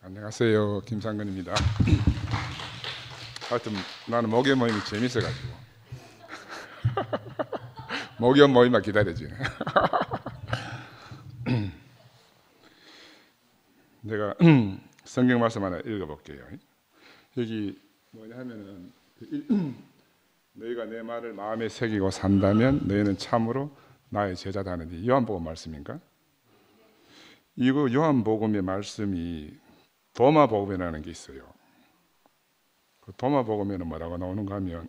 안녕하세요, 김상근입니다. 하여튼 나는 목요일 모임이 재밌어가지고 목요일 모임만 기다려지네. 내가 성경 말씀 하나 읽어볼게요. 여기 뭐냐 하면은 너희가 내 말을 마음에 새기고 산다면 너희는 참으로 나의 제자다 하는데, 요한복음 말씀인가? 이거 요한복음의 말씀이 도마복음이라는 게 있어요. 그 도마복음에는 뭐라고 나오는가 하면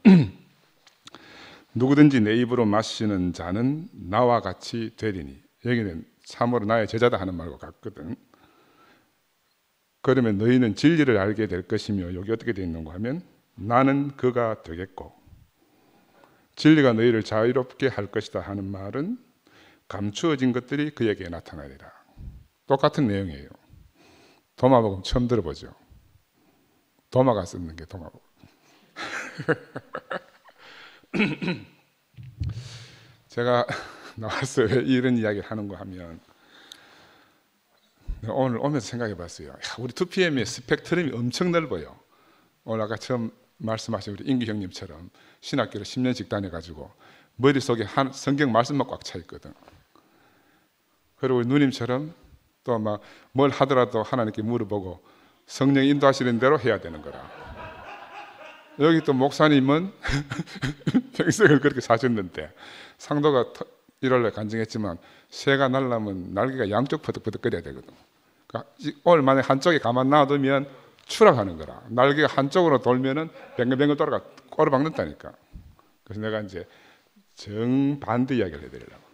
누구든지 내 입으로 마시는 자는 나와 같이 되리니, 여기는 참으로 나의 제자다 하는 말과 같거든. 그러면 너희는 진리를 알게 될 것이며, 여기 어떻게 되어 있는가 하면 나는 그가 되겠고 진리가 너희를 자유롭게 할 것이다 하는 말은 감추어진 것들이 그에게 나타나리라. 똑같은 내용이에요. 도마복음 처음 들어보죠. 도마가 쓰는 게 도마복음. 제가 나와서 왜 이런 이야기를 하는가 하면, 오늘 오면서 생각해 봤어요. 우리 2PM의 스펙트럼이 엄청 넓어요. 오늘 아까 처음 말씀하신 우리 인규 형님처럼 신학교를 10년씩 다녀가지고 머릿속에 성경 말씀만 꽉 차 있거든. 그리고 누님처럼 또 막 뭘 하더라도 하나님께 물어보고 성령이 인도하시는 대로 해야 되는 거라. 여기 또 목사님은 평생을 그렇게 사셨는데, 상도가 1월에 간증했지만 새가 날라면 날개가 양쪽 퍼득퍼득 거려야 되거든. 그러니까 오늘 만약에 한쪽에 가만 놔두면 추락하는 거라. 날개가 한쪽으로 돌면은 뱅글뱅글 돌아가 꼬르박는다니까. 그래서 내가 이제 정반대 이야기를 해드리려고.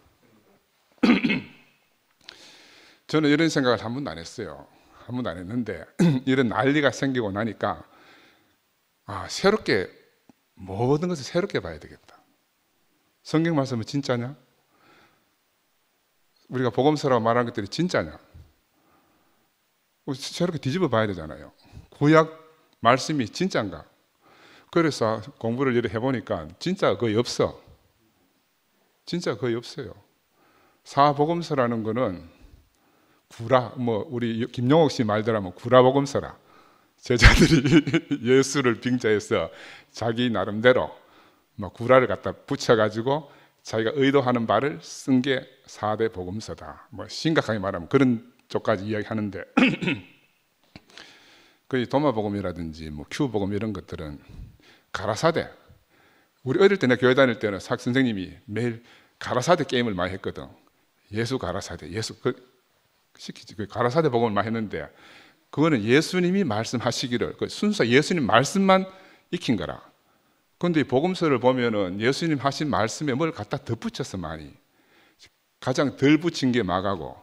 저는 이런 생각을 한 번도 안 했어요. 한 번도 안 했는데 이런 난리가 생기고 나니까 새롭게, 모든 것을 새롭게 봐야 되겠다. 성경 말씀은 진짜냐? 우리가 복음서라고 말하는 것들이 진짜냐? 새롭게 뒤집어 봐야 되잖아요. 구약 말씀이 진짜인가? 그래서 공부를 이렇게 해보니까 진짜가 거의 없어. 진짜가 거의 없어요. 사복음서라는 거는 우리 김용옥 씨 말대로 하면 구라복음서라. 제자들이 예수를 빙자해서 자기 나름대로 구라를 갖다 붙여가지고 자기가 의도하는 바를 쓴 게 4대 복음서다. 심각하게 말하면 그런 쪽까지 이야기하는데 그 도마복음이라든지 큐복음 이런 것들은 가라사대. 우리 어릴 때, 내가 교회 다닐 때는 선생님이 매일 가라사대 게임을 많이 했거든. 예수 가라사대, 그 가라사대 복음을 많이 했는데, 그거는 예수님이 말씀하시기를, 순서 예수님 말씀만 익힌 거라. 그런데 이 복음서를 보면은 예수님 하신 말씀에 뭘 갖다 덧붙여서 많이, 가장 덜 붙인 게 마가고,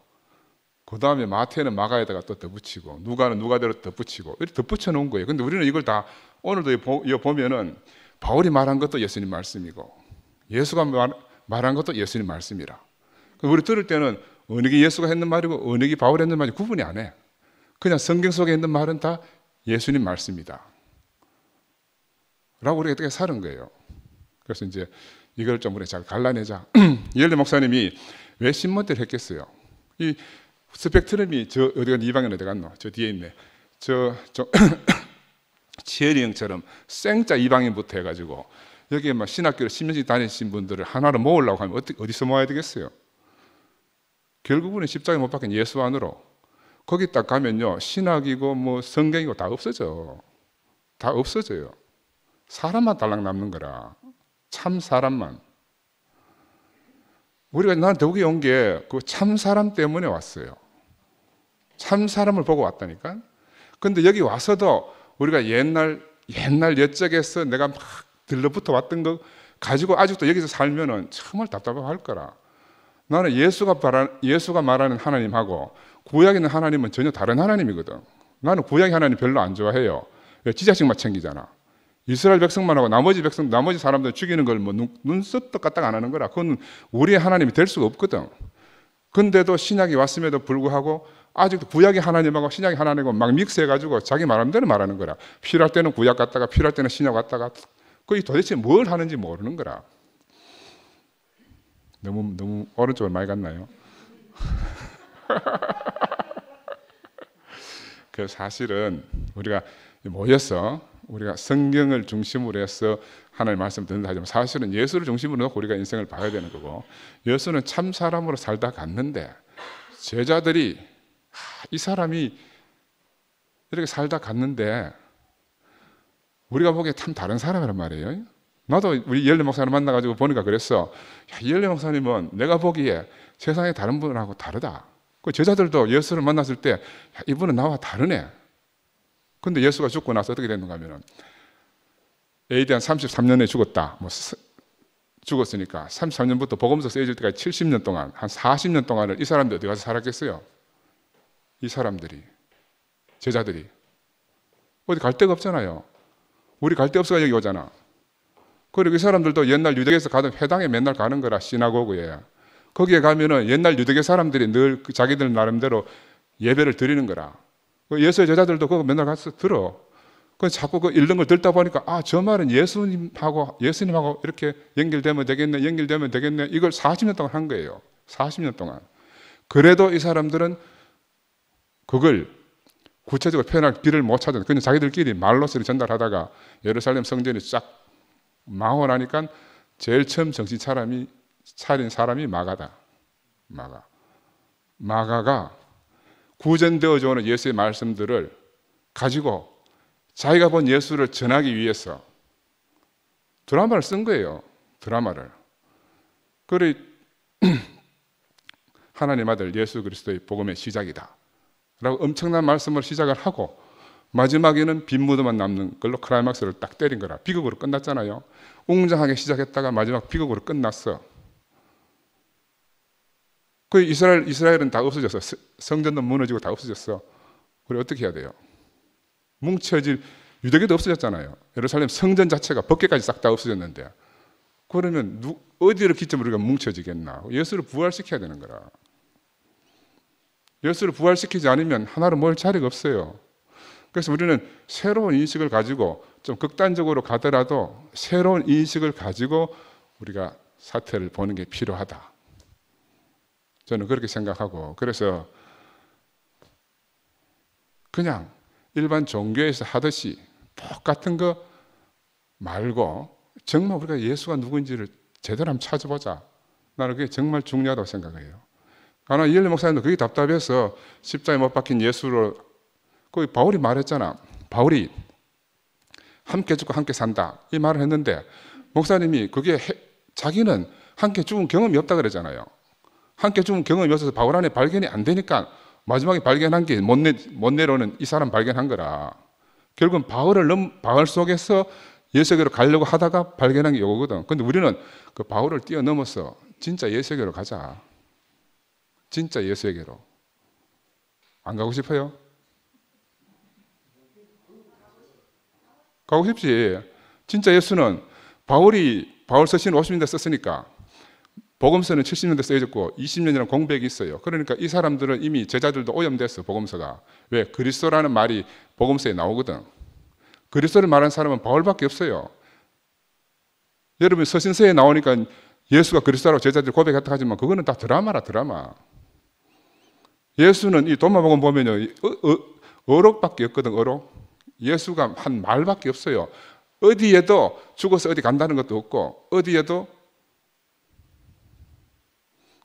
그 다음에 마태는 마가에다가 또 덧붙이고, 누가는 누가대로 덧붙이고, 이렇게 덧붙여 놓은 거예요. 근데 우리는 이걸 다, 오늘도 이거 보면은 바울이 말한 것도 예수님 말씀이고, 예수가 말한 것도 예수님 말씀이라. 우리 들을 때는 어느 게 예수가 했는 말이고 어느 게 바울이 했는 말이 구분이 안 해. 그냥 성경 속에 있는 말은 다 예수님 말씀이다 라고 우리가 어떻게 사는 거예요. 그래서 이제 이걸 좀 우리 잘 갈라내자. 이엘리 목사님이 왜 신문대를 했겠어요? 이 스펙트럼이 어디가 이방인 어디 갔노? 저 뒤에 있네. 치엘이 형처럼 생짜 이방인부터 해가지고 여기에 신학교를 10년씩 다니신 분들을 하나로 모으려고 하면 어디서 모아야 되겠어요? 결국은 십자가에 못 박힌 예수 안으로. 거기 딱 가면요, 신학이고 성경이고 다 없어져. 다 없어져요. 사람만 달랑 남는 거라. 참 사람만. 우리가 난 대구에 온 게 그 참 사람 때문에 왔어요. 참 사람을 보고 왔다니까. 근데 여기 와서도 우리가 옛날 옛적에서 내가 막 들러붙어 왔던 거 가지고 아직도 여기서 살면은 정말 답답할 거라. 나는 예수가 말하는 하나님하고 구약에 있는 하나님은 전혀 다른 하나님이거든. 나는 구약의 하나님 별로 안 좋아해요. 지자식만 챙기잖아. 이스라엘 백성만 하고 나머지 사람들 죽이는 걸 눈썹도 까딱 안 하는 거라. 그건 우리의 하나님이 될 수가 없거든. 근데도 신약이 왔음에도 불구하고 아직도 구약의 하나님하고 신약의 하나님하고 막 믹스해가지고 자기 마음대로 말하는 거라. 필요할 때는 구약 갔다가 필요할 때는 신약 갔다가 그게 도대체 뭘 하는지 모르는 거라. 너무 오른쪽으로 많이 갔나요? 그 사실은 우리가 모여서 우리가 성경을 중심으로 해서 하나님의 말씀 듣는다 하지만 사실은 예수를 중심으로 놓고 우리가 인생을 봐야 되는 거고, 예수는 참 사람으로 살다 갔는데 제자들이 이 사람이 이렇게 살다 갔는데 우리가 보기에 참 다른 사람이란 말이에요. 나도 우리 이열레 목사님 만나가지고 보니까 그랬어. 이열레 목사님은 내가 보기에 세상에 다른 분하고 다르다. 그 제자들도 예수를 만났을 때 이분은 나와 다르네. 근데 예수가 죽고 나서 어떻게 됐는가 하면은 AD 한 33년에 죽었다. 죽었으니까 33년부터 복음서 쓰여질 때까지 70년 동안, 한 40년 동안을 이 사람들이 어디 가서 살았겠어요? 이 사람들이, 제자들이 어디 갈 데가 없잖아요. 우리 갈 데 없어가 여기 오잖아. 그리고 이 사람들도 옛날 유대교에서 가던 회당에 맨날 가는 거라, 시나고그에. 거기에 가면은 옛날 유대교 사람들이 늘 자기들 나름대로 예배를 드리는 거라. 예수의 제자들도 그거 맨날 가서 들어. 그 자꾸 그 읽는 걸 듣다 보니까 저 말은 예수님하고 이렇게 연결되면 되겠네, 이걸 40년 동안 한 거예요. 40년 동안. 그래도 이 사람들은 그걸 구체적으로 표현할 길을 못 찾았는데 그냥 자기들끼리 말로서 전달하다가 예루살렘 성전이 쫙 망하고 나니까 제일 처음 정신 차린 사람이 마가다. 마가가 구전되어져 오는 예수의 말씀들을 가지고 자기가 본 예수를 전하기 위해서 드라마를 쓴 거예요. 드라마를. 그래 하나님 아들 예수 그리스도의 복음의 시작이다 라고 엄청난 말씀을 시작을 하고 마지막에는 빈 무덤만 남는 걸로 클라이막스를 딱 때린 거라. 비극으로 끝났잖아요. 웅장하게 시작했다가 마지막 비극으로 끝났어. 그 이스라엘은 다 없어졌어. 성전도 무너지고 다 없어졌어. 그래 어떻게 해야 돼요? 뭉쳐질, 유대교도 없어졌잖아요. 예루살렘 성전 자체가 법계까지 싹 다 없어졌는데 그러면 어디를 기점으로 우리가 뭉쳐지겠나? 예수를 부활시켜야 되는 거라. 예수를 부활시키지 않으면 하나로 모일 자리가 없어요. 그래서 우리는 새로운 인식을 가지고 좀 극단적으로 가더라도 새로운 인식을 가지고 우리가 사태를 보는 게 필요하다. 저는 그렇게 생각하고, 그래서 그냥 일반 종교에서 하듯이 똑같은 거 말고 정말 우리가 예수가 누구인지를 제대로 한번 찾아보자. 나는 그게 정말 중요하다고 생각해요. 하나 이열레 목사님도 그게 답답해서 십자가에 못 박힌 예수로, 거기 바울이 말했잖아. 바울이 함께 죽고 함께 산다 이 말을 했는데 목사님이 그게 자기는 함께 죽은 경험이 없다 그러잖아요. 함께 죽은 경험이 없어서 바울 안에 발견이 안 되니까 마지막에 발견한 게 못 내려오는 이 사람 발견한 거라. 결국은 바울 속에서 예수에게로 가려고 하다가 발견한 게 이거거든. 근데 우리는 그 바울을 뛰어넘어서 진짜 예수에게로 가자. 진짜 예수에게로. 안 가고 싶어요? 가고 싶지. 진짜 예수는 바울 서신 50년대 썼으니까 복음서는 70년대 쓰여졌고 20년이라는 공백이 있어요. 그러니까 이 사람들은 이미 제자들도 오염됐어. 복음서가. 왜? 그리스도라는 말이 복음서에 나오거든. 그리스도를 말하는 사람은 바울밖에 없어요. 여러분 서신서에 나오니까 예수가 그리스도라고 제자들이 고백했다 하지만 그거는 다 드라마라, 드라마. 예수는 이 도마복음 보면요, 어록밖에 없거든. 어록. 예수가 한 말밖에 없어요. 어디에도 죽어서 어디 간다는 것도 없고 어디에도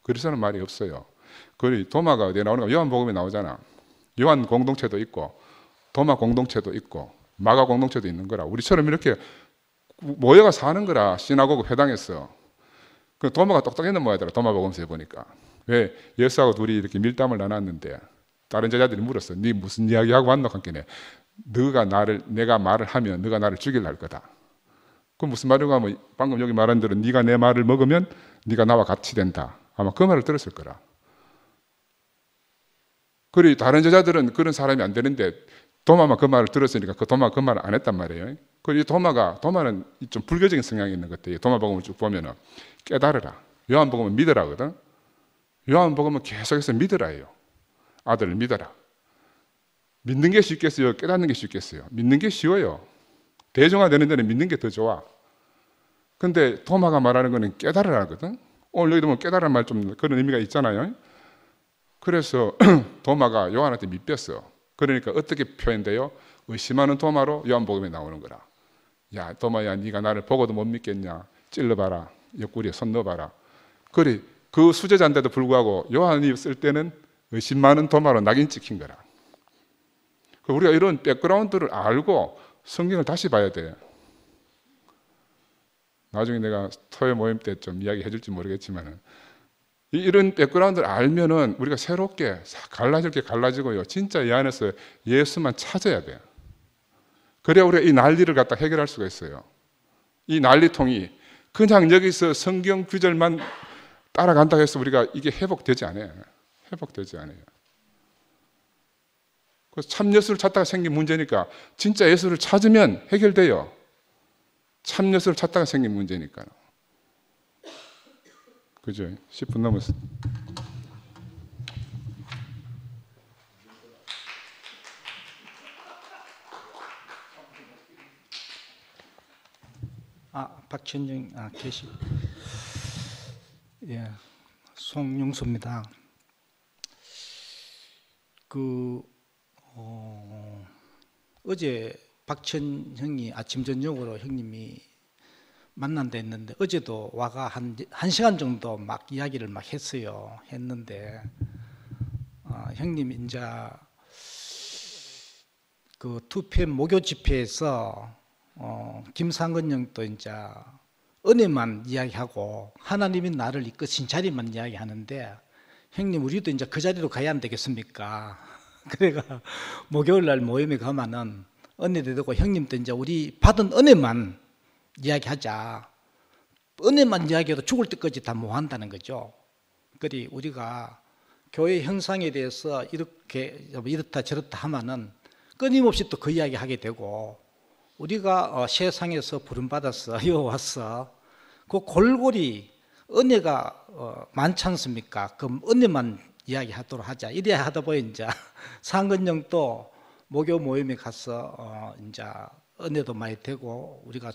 그리스도라는 말이 없어요. 그리고 도마가 어디에 나오는가? 요한복음에 나오잖아. 요한 공동체도 있고 도마 공동체도 있고 마가 공동체도 있는 거라. 우리처럼 이렇게 모여가 사는 거라. 시나고그 회당에서. 그 도마가 똑똑했는 모양이더라. 도마복음서에 보니까. 왜? 예수하고 둘이 이렇게 밀담을 나눴는데 다른 제자들이 물었어. 네 무슨 이야기하고 왔노? 하길래 내가 말을 하면 네가 나를 죽이려 할 거다. 그 무슨 말이고 하면 방금 여기 말한 대로 네가 내 말을 먹으면 네가 나와 같이 된다. 아마 그 말을 들었을 거라. 그리고 다른 제자들은 그런 사람이 안 되는데 도마만 그 말을 들었으니까 도마가 그 말을 안 했단 말이에요. 그리고 도마는 좀 불교적인 성향이 있는 것 같아요. 도마복음을 쭉 보면은 깨달으라. 요한복음은 믿으라거든. 요한복음은 계속해서 믿으라예요. 아들을 믿어라. 믿는 게 쉽겠어요? 깨닫는 게 쉽겠어요? 믿는 게 쉬워요. 대중화되는 데는 믿는 게 더 좋아. 근데 도마가 말하는 거는 깨달으라거든. 오늘 여기 보면 깨달으라는 말 좀 그런 의미가 있잖아요. 그래서 도마가 요한한테 밑뺐어. 그러니까 어떻게 표현돼요? 의심하는 도마로 요한복음에 나오는 거라. 야 도마야, 네가 나를 보고도 못 믿겠냐? 찔러봐라, 옆구리에 손 넣어봐라. 그래, 그 수제자인데도 불구하고 요한이 쓸 때는 의심 많은 도마로 낙인 찍힌 거라. 우리가 이런 백그라운드를 알고 성경을 다시 봐야 돼. 나중에 내가 토요 모임 때 좀 이야기 해줄지 모르겠지만, 이런 백그라운드를 알면은 우리가 새롭게 갈라질 게 갈라지고요, 진짜 이 안에서 예수만 찾아야 돼요. 그래야 우리가 이 난리를 갖다 해결할 수가 있어요. 이 난리통이 그냥 여기서 성경 구절만 따라간다고 해서 우리가 이게 회복되지 않아요. 회복되지 않아요. 그래서 참 예수를 찾다가 생긴 문제니까, 진짜 예수를 찾으면 해결돼요. 참 예수를 찾다가 생긴 문제니까요. 그죠? 10분 넘었어. 박천영 계시. 예, 송용수입니다. 어제 박천형이 아침 저녁으로 형님이 만난다 했는데, 어제도 와가 한 시간 정도 막 이야기를 막 했어요. 했는데 형님 이제 그 2PM 목요 집회에서 김상근 형도 이제 은혜만 이야기하고 하나님이 나를 이끄신 자리만 이야기하는데, 형님 우리도 이제 그 자리로 가야 안 되겠습니까? 그래가 목요일 날 모임에 가면은 은혜도 되고, 형님도 이제 우리 받은 은혜만 이야기하자. 은혜만 이야기해도 죽을 때까지 다 뭐 한다는 거죠. 그리 우리가 교회 형상에 대해서 이렇다 저렇다 하면은 끊임없이 또 그 이야기 하게 되고, 우리가 세상에서 부름받아서 여와서 그 골고리 은혜가 많지 않습니까? 그럼 은혜만 이야기하도록 하자. 이래야 하다 보니 이제 상근형도 목요 모임에 가서 이제 은혜도 많이 되고, 우리가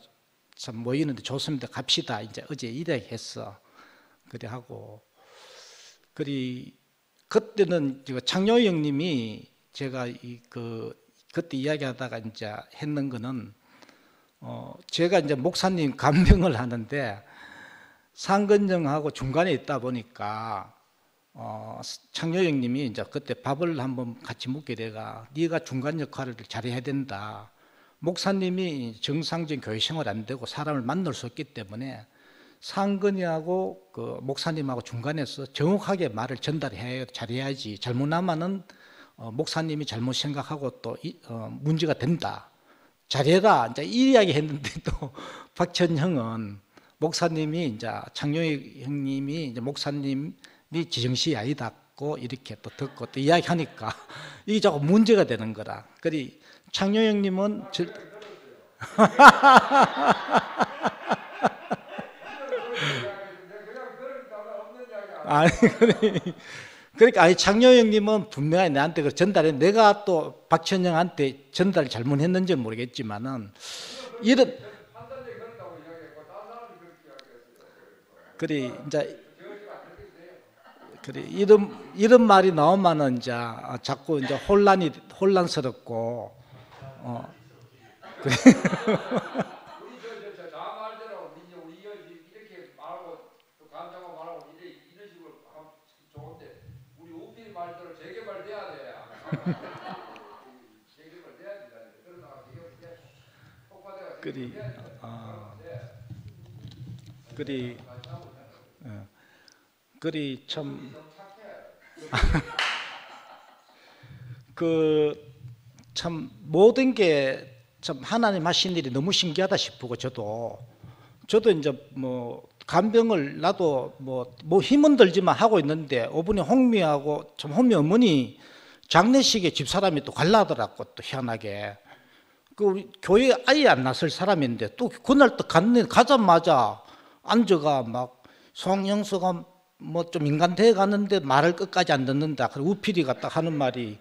참 모이는데 좋습니다. 갑시다. 이제 어제 이야기했어. 그래 하고, 그때는 창녀 형님이 제가 그때 이야기하다가 이제 했는 거는, 제가 이제 목사님 간병을 하는데 상근형하고 중간에 있다 보니까 창녀 형님이 이제 그때 밥을 한번 같이 먹게 돼가, 네가 중간 역할을 잘해야 된다. 목사님이 정상적인 교회 생활 안 되고 사람을 만날 수 없기 때문에 상근이하고 그 목사님하고 중간에서 정확하게 말을 전달해야 잘해야지, 잘못하면은 목사님이 잘못 생각하고 또 문제가 된다. 잘해라. 이제 이 이야기 했는데, 또 박천형은 목사님이 이제 창녀 형님이 이제 목사님이 지정시 아이다고 이렇게 또 듣고 또 이야기하니까 이게 자꾸 문제가 되는 거라. 그리 창녀 형님은 아니 그러니까 창녀 형님은 분명히 나한테 전달해. 내가 또 박천영한테 전달 잘못했는지는 모르겠지만은 이런 이런 말이 나오면은 이제 자꾸 이제 혼란스럽고 참 참 모든 게 참 하나님 하신 일이 너무 신기하다 싶고, 저도 이제 뭐 간병을 나도 뭐 힘은 들지만 하고 있는데, 오분에 홍미하고 참 홍미 어머니 장례식에 집사람이 또 갈라더라고. 또 희한하게 우리 교회 아예 안 나설 사람인데, 또 그날 또 가자마자 앉아가 막 송영수가 뭐 좀 인간대에 갔는데 말을 끝까지 안 듣는다. 그리고 우필이가 딱 하는 말이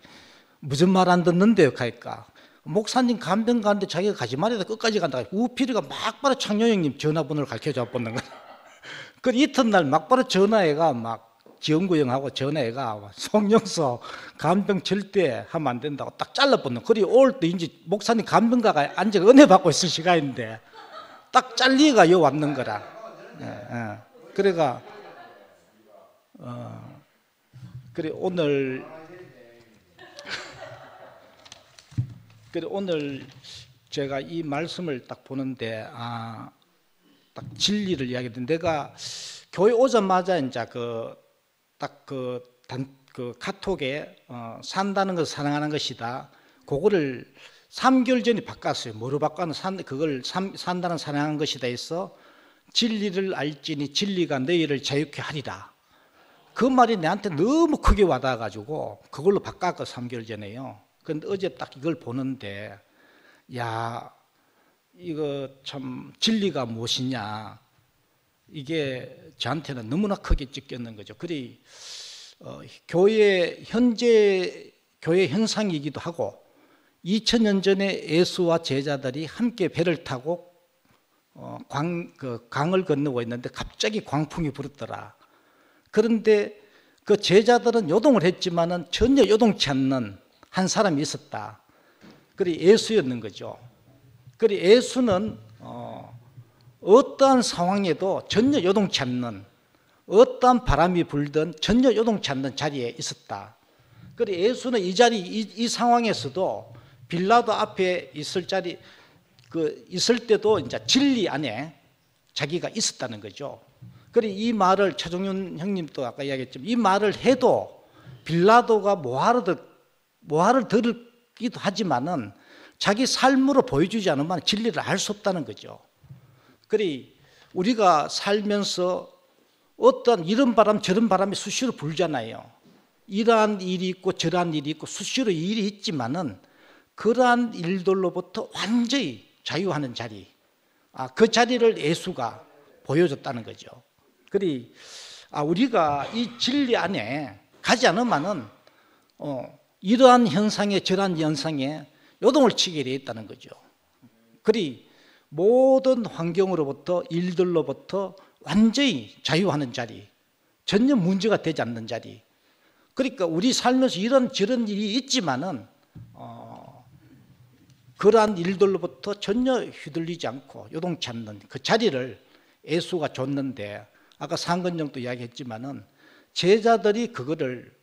무슨 말 안 듣는데요? 하니까 목사님 간병 가는데 자기가 가지 말아야 끝까지 간다. 우필이가 막바로 창녀 형님 전화번호를 가르쳐줘 보는 거야. 그 이튿날 막바로 전화해가 막 지원구형하고 전화해가 송영서 간병 절대 하면 안 된다고 딱 잘라버려. 그리 올 때 이제 목사님 간병가가 앉아 은혜 받고 있을 시간인데 딱 잘리가 요 왔는 거라. 그래가 그래 오늘 제가 이 말씀을 딱 보는데 딱 진리를 이야기했는데 내가 교회 오자마자 이제 그 카톡에 산다는 것을 사랑하는 것이다. 그거를 3개월 전에 바꿨어요. 뭐로 바꿨는 그걸 산다는 사랑하는 것이다 해서 진리를 알지니 진리가 너희를 자유케 하리라. 그 말이 내한테 너무 크게 와닿아가지고 그걸로 바꿨고 3개월 전에요. 근데 어제 딱 이걸 보는데 야 이거 참 진리가 무엇이냐 이게 저한테는 너무나 크게 찍혔는 거죠. 그리 현재 교회 현상이기도 하고 2000년 전에 예수와 제자들이 함께 배를 타고 강을 건너고 있는데 갑자기 광풍이 불었더라. 그런데 그 제자들은 요동을 했지만은 전혀 요동치 않는 한 사람이 있었다. 그리 예수였는 거죠. 그리 예수는 어떠한 상황에도 전혀 요동치 않는, 어떠한 바람이 불든 전혀 요동치 않는 자리에 있었다. 그래 예수는 이 상황에서도 빌라도 앞에 있을 있을 때도 이제 진리 안에 자기가 있었다는 거죠. 그래 이 말을 최종윤 형님도 아까 이야기했지만 이 말을 해도 빌라도가 모하를 들기도 하지만은 자기 삶으로 보여주지 않으면 진리를 알 수 없다는 거죠. 그래 우리가 살면서 어떤 이런 바람 저런 바람이 수시로 불잖아요. 이러한 일이 있고 저러한 일이 있고 수시로 일이 있지만은 그러한 일들로부터 완전히 자유하는 자리, 그 자리를 예수가 보여줬다는 거죠. 그래 우리가 이 진리 안에 가지 않으면은 이러한 현상에 저러한 현상에 요동을 치게 되어 있다는 거죠. 그래 모든 환경으로부터 일들로부터 완전히 자유하는 자리, 전혀 문제가 되지 않는 자리. 그러니까 우리 살면서 이런 저런 일이 있지만은 그러한 일들로부터 전혀 휘둘리지 않고 요동치 않는 그 자리를 예수가 줬는데 아까 상근정도 이야기했지만은 제자들이 그거를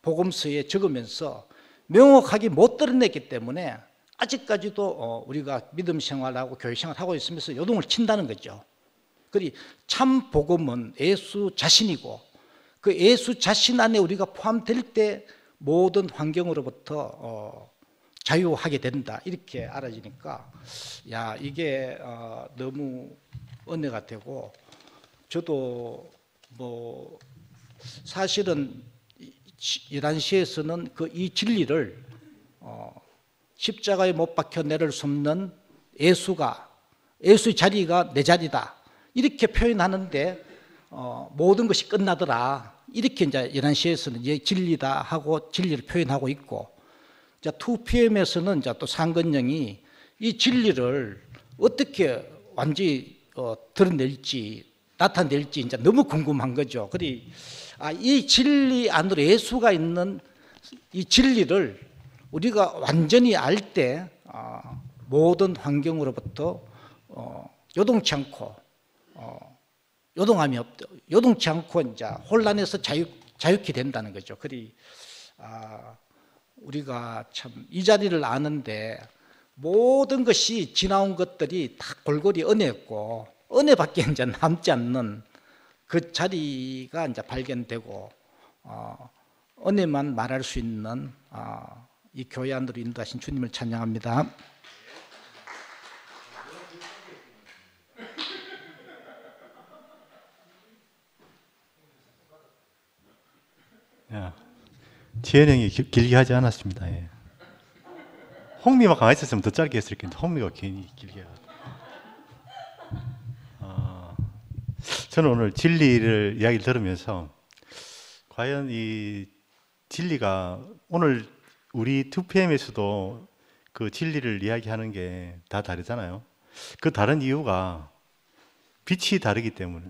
복음서에 적으면서 명확하게 못 드러냈기 때문에 아직까지도 우리가 믿음 생활하고 교회 생활하고 있으면서 요동을 친다는 거죠. 그리 참 복음은 예수 자신이고 그 예수 자신 안에 우리가 포함될 때 모든 환경으로부터 자유하게 된다 이렇게 알아지니까 야 이게 너무 은혜가 되고 저도 뭐 사실은 11시에서는 이 진리를 십자가에 못 박혀 내릴 수 없는 예수의 자리가 내 자리다 이렇게 표현하는데 모든 것이 끝나더라 이렇게 이제 11시에서는 진리다 하고 진리를 표현하고 있고 2PM에서는 이제 또 상근영이 이 진리를 어떻게 완전히 드러낼지 나타낼지 이제 너무 궁금한 거죠. 그리 이 진리 안으로 예수가 있는 이 진리를 우리가 완전히 알 때 모든 환경으로부터 요동치 않고 요동치 않고 이제 혼란에서 자유케 된다는 거죠. 그리 우리가 참 이 자리를 아는데 모든 것이 지나온 것들이 다 골고루 은혜였고 은혜밖에 이제 남지 않는 그 자리가 이제 발견되고 은혜만 말할 수 있는 이 교회 안으로 인도하신 주님을 찬양합니다. 지현 형이 길게 하지 않았습니다. 예. 홍미가 가만히 있었으면 더 짧게 했을 텐데 홍미가 괜히 길게 하고. 저는 오늘 진리를 이야기를 들으면서 과연 이 진리가 오늘 우리 2PM에서도 그 진리를 이야기하는 게 다 다르잖아요. 그 다른 이유가 빛이 다르기 때문에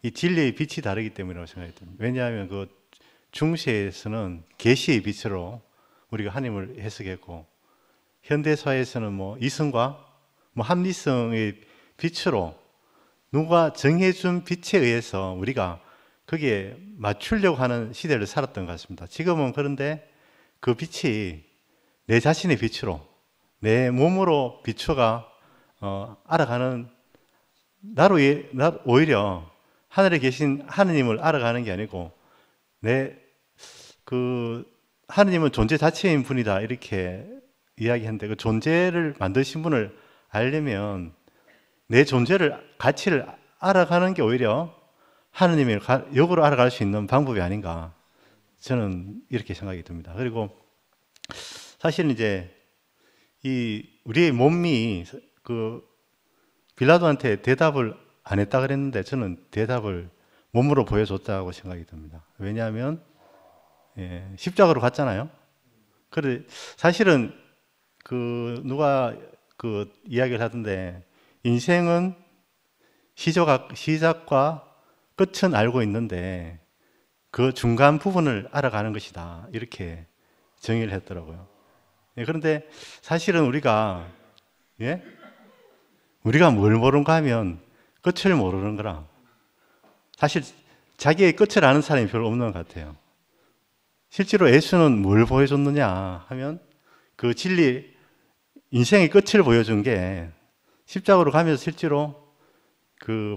이 진리의 빛이 다르기 때문이라고 생각이 듭니다. 왜냐하면 그 중세에서는 계시의 빛으로 우리가 하나님을 해석했고, 현대사회에서는 뭐 이성과 뭐 합리성의 빛으로 누가 정해준 빛에 의해서 우리가 거기에 맞추려고 하는 시대를 살았던 것 같습니다. 지금은 그런데 그 빛이 내 자신의 빛으로, 내 몸으로 비춰가 알아가는, 오히려 하늘에 계신 하느님을 알아가는 게 아니고 하느님은 존재 자체인 분이다 이렇게 이야기하는데, 그 존재를 만드신 분을 알려면 내 존재를, 가치를 알아가는 게 오히려 하느님을 역으로 알아갈 수 있는 방법이 아닌가, 저는 이렇게 생각이 듭니다. 그리고 사실 이제 우리의 몸이 그 빌라도한테 대답을 안 했다 그랬는데, 저는 대답을 몸으로 보여줬다고 생각이 듭니다. 왜냐하면 십자가로 갔잖아요. 그래 사실은 누가 이야기를 하던데, 인생은 시작과 끝은 알고 있는데 그 중간 부분을 알아가는 것이다, 이렇게 정의를 했더라고요. 그런데 사실은 우리가 뭘 모르는가 하면 끝을 모르는 거라. 사실 자기의 끝을 아는 사람이 별로 없는 것 같아요. 실제로 예수는 뭘 보여줬느냐 하면 그 진리, 인생의 끝을 보여준 게 십자가로 가면서 실제로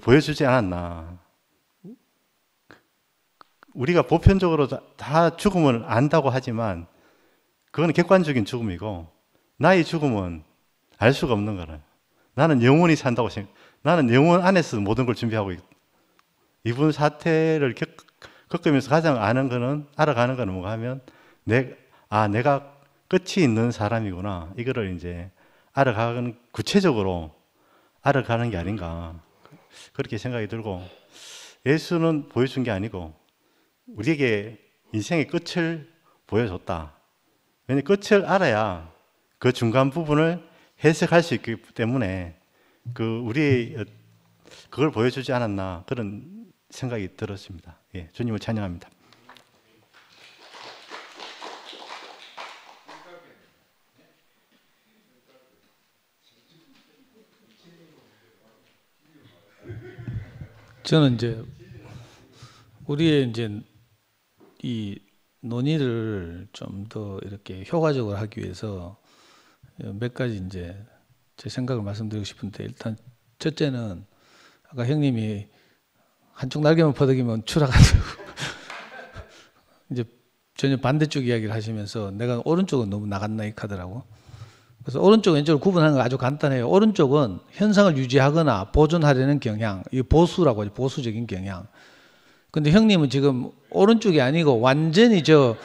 보여주지 않았나. 우리가 보편적으로 다 죽음을 안다고 하지만 그건 객관적인 죽음이고, 나의 죽음은 알 수가 없는 거라. 나는 영원히 산다고 나는 영원 안에서 모든 걸 준비하고 있다. 이분 사태를 겪으면서 가장 알아가는 거는 뭔가 하면 내가 끝이 있는 사람이구나, 이거를 이제 구체적으로 알아가는 게 아닌가, 그렇게 생각이 들고, 예수는 보여준 게 아니고 우리에게 인생의 끝을 보여줬다. 왜냐하면 끝을 알아야 그 중간 부분을 해석할 수 있기 때문에 그걸 보여주지 않았나, 그런 생각이 들었습니다. 주님을 찬양합니다. 저는 이제 우리의 이제 이 논의를 좀 더 이렇게 효과적으로 하기 위해서 몇 가지 이제 제 생각을 말씀드리고 싶은데, 일단 첫째는 아까 형님이 한쪽 날개만 퍼덕이면 추락한다고 이제 전혀 반대쪽 이야기를 하시면서 내가 오른쪽은 너무 나갔나 이 카더라고. 그래서 오른쪽 왼쪽을 구분하는 거 아주 간단해요. 오른쪽은 현상을 유지하거나 보존하려는 경향, 이 보수라고 하죠. 보수적인 경향. 근데 형님은 지금 오른쪽이 아니고 완전히 저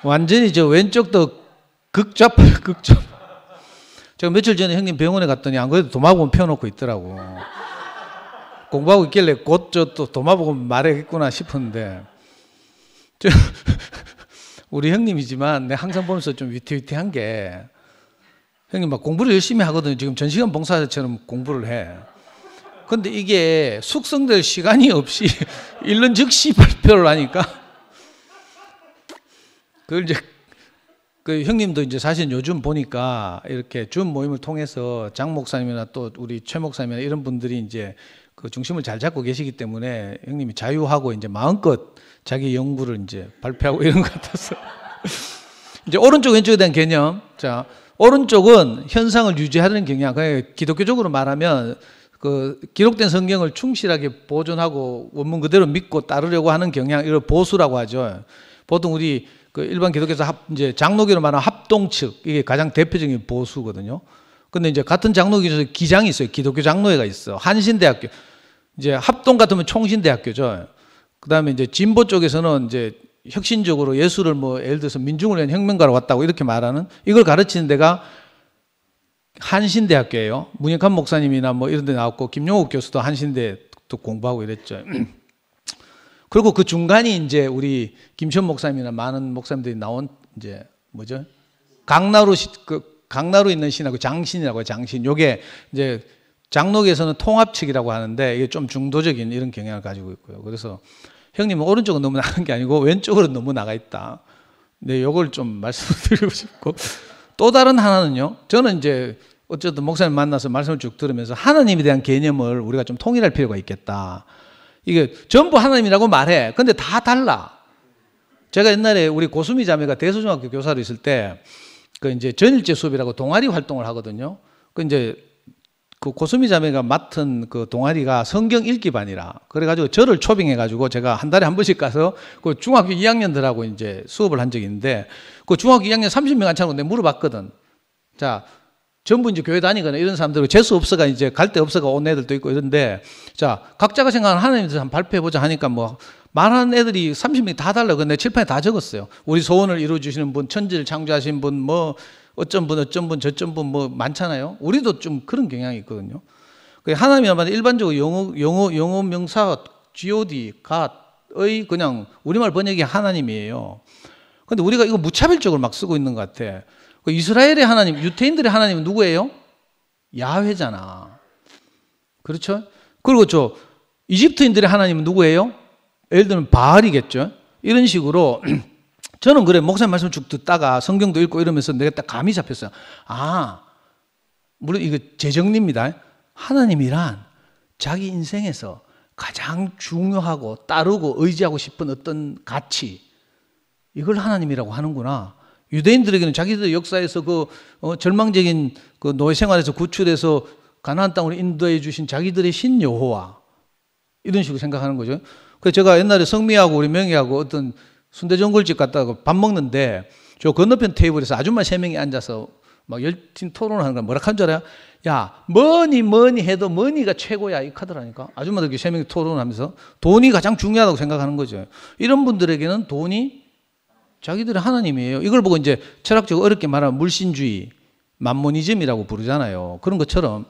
왼쪽도 극좌파예요, 극좌파. 제가 며칠 전에 형님 병원에 갔더니 안 그래도 도마뱀 펴놓고 있더라고. 공부하고 있길래 곧 저 또 도마뱀 말하겠구나 싶었는데, 우리 형님이지만 내가 항상 보면서 좀 위태위태한 게, 형님 막 공부를 열심히 하거든요. 지금 전시관 봉사자처럼 공부를 해. 근데 이게 숙성될 시간이 없이 일른 즉시 발표를 하니까, 그걸 이제 그 형님도 이제 사실 요즘 보니까 이렇게 줌 모임을 통해서 장 목사님이나 또 우리 최 목사님이나 이런 분들이 이제 그 중심을 잘 잡고 계시기 때문에 형님이 자유하고 이제 마음껏 자기 연구를 이제 발표하고 이런 것 같아서 이제 오른쪽 왼쪽에 대한 개념. 자, 오른쪽은 현상을 유지하는 경향. 기독교적으로 말하면 그 기록된 성경을 충실하게 보존하고 원문 그대로 믿고 따르려고 하는 경향, 이걸 보수라고 하죠. 보통 우리 그 일반 기독교에서 이제 장로교로 말하는 합동측, 이게 가장 대표적인 보수거든요. 근데 이제 같은 장로교 중에서 기장이 있어요. 기독교 장로회가 있어. 한신대학교. 이제 합동 같으면 총신대학교죠. 그 다음에 이제 진보 쪽에서는 이제 혁신적으로 예수를 뭐 예를 들어서 민중을 위한 혁명가로 왔다고 이렇게 말하는, 이걸 가르치는 데가 한신대학교예요. 문익환 목사님이나 뭐 이런 데 나왔고, 김용욱 교수도 한신대 또 공부하고 이랬죠. 그리고 그 중간이 이제 우리 김천 목사님이나 많은 목사님들이 나온 이제 뭐죠? 강나루 있는 신하고 장신이라고 해요. 장신. 요게 이제 장로계에서는 통합측이라고 하는데 이게 좀 중도적인 이런 경향을 가지고 있고요. 그래서 형님은 오른쪽은 너무 나간 게 아니고 왼쪽으로 너무 나가 있다. 네, 요걸 좀 말씀드리고 싶고 또 다른 하나는요. 저는 이제 어쨌든 목사님 만나서 말씀을 쭉 들으면서 하나님에 대한 개념을 우리가 좀 통일할 필요가 있겠다. 이게 전부 하나님이라고 말해. 근데 다 달라. 제가 옛날에 우리 고수미 자매가 대수중학교 교사로 있을 때 그 이제 전일제 수업이라고 동아리 활동을 하거든요. 그 이제 그 고수미 자매가 맡은 그 동아리가 성경 읽기반이라 그래가지고 저를 초빙해가지고 제가 한 달에 한 번씩 가서 그 중학교 2학년들하고 이제 수업을 한 적이 있는데 그 중학교 2학년 30명 안 차고 내가 물어봤거든. 자, 전부 이제 교회 다니거나 이런 사람들 재수 없어가 이제 갈 데 없어가 온 애들도 있고 이런데 자, 각자가 생각하는 하나님에 대해서 한번 발표해보자 하니까 뭐 말하는 애들이 30명이 다 달라. 근데 칠판에 다 적었어요. 우리 소원을 이루어주시는 분, 천지를 창조하신 분, 뭐 어쩐 분, 저쩐 분 뭐 많잖아요. 우리도 좀 그런 경향이 있거든요. 하나님이란 일반적으로 영어 명사 God, God의 그냥 우리말 번역이 하나님이에요. 근데 우리가 이거 무차별적으로 막 쓰고 있는 것 같아. 이스라엘의 하나님, 유태인들의 하나님은 누구예요? 야훼잖아. 그렇죠? 그리고 이집트인들의 하나님은 누구예요? 예를 들면 바알이겠죠. 이런 식으로 저는 그래 목사님 말씀 쭉 듣다가 성경도 읽고 이러면서 내가 딱 감이 잡혔어요. 아, 물론 이거 제 정리입니다. 하나님이란 자기 인생에서 가장 중요하고 따르고 의지하고 싶은 어떤 가치, 이걸 하나님이라고 하는구나. 유대인들에게는 자기들 역사에서 절망적인 그 노예 생활에서 구출해서 가나안 땅으로 인도해 주신 자기들의 신 여호와, 이런 식으로 생각하는 거죠. 그래서 제가 옛날에 성미하고 우리 명희하고 어떤 순대전골집 갔다가 밥 먹는데 저 건너편 테이블에서 아줌마 3명이 앉아서 막 열띤 토론을 하는 거야. 뭐라 하는 줄 알아요? 야, 뭐니 해도 뭐니가 최고야, 이 카드라니까. 아줌마들 3명이 토론을 하면서 돈이 가장 중요하다고 생각하는 거죠. 이런 분들에게는 돈이 자기들의 하나님이에요. 이걸 보고 이제 철학적으로 어렵게 말하면 물신주의, 만모니즘이라고 부르잖아요. 그런 것처럼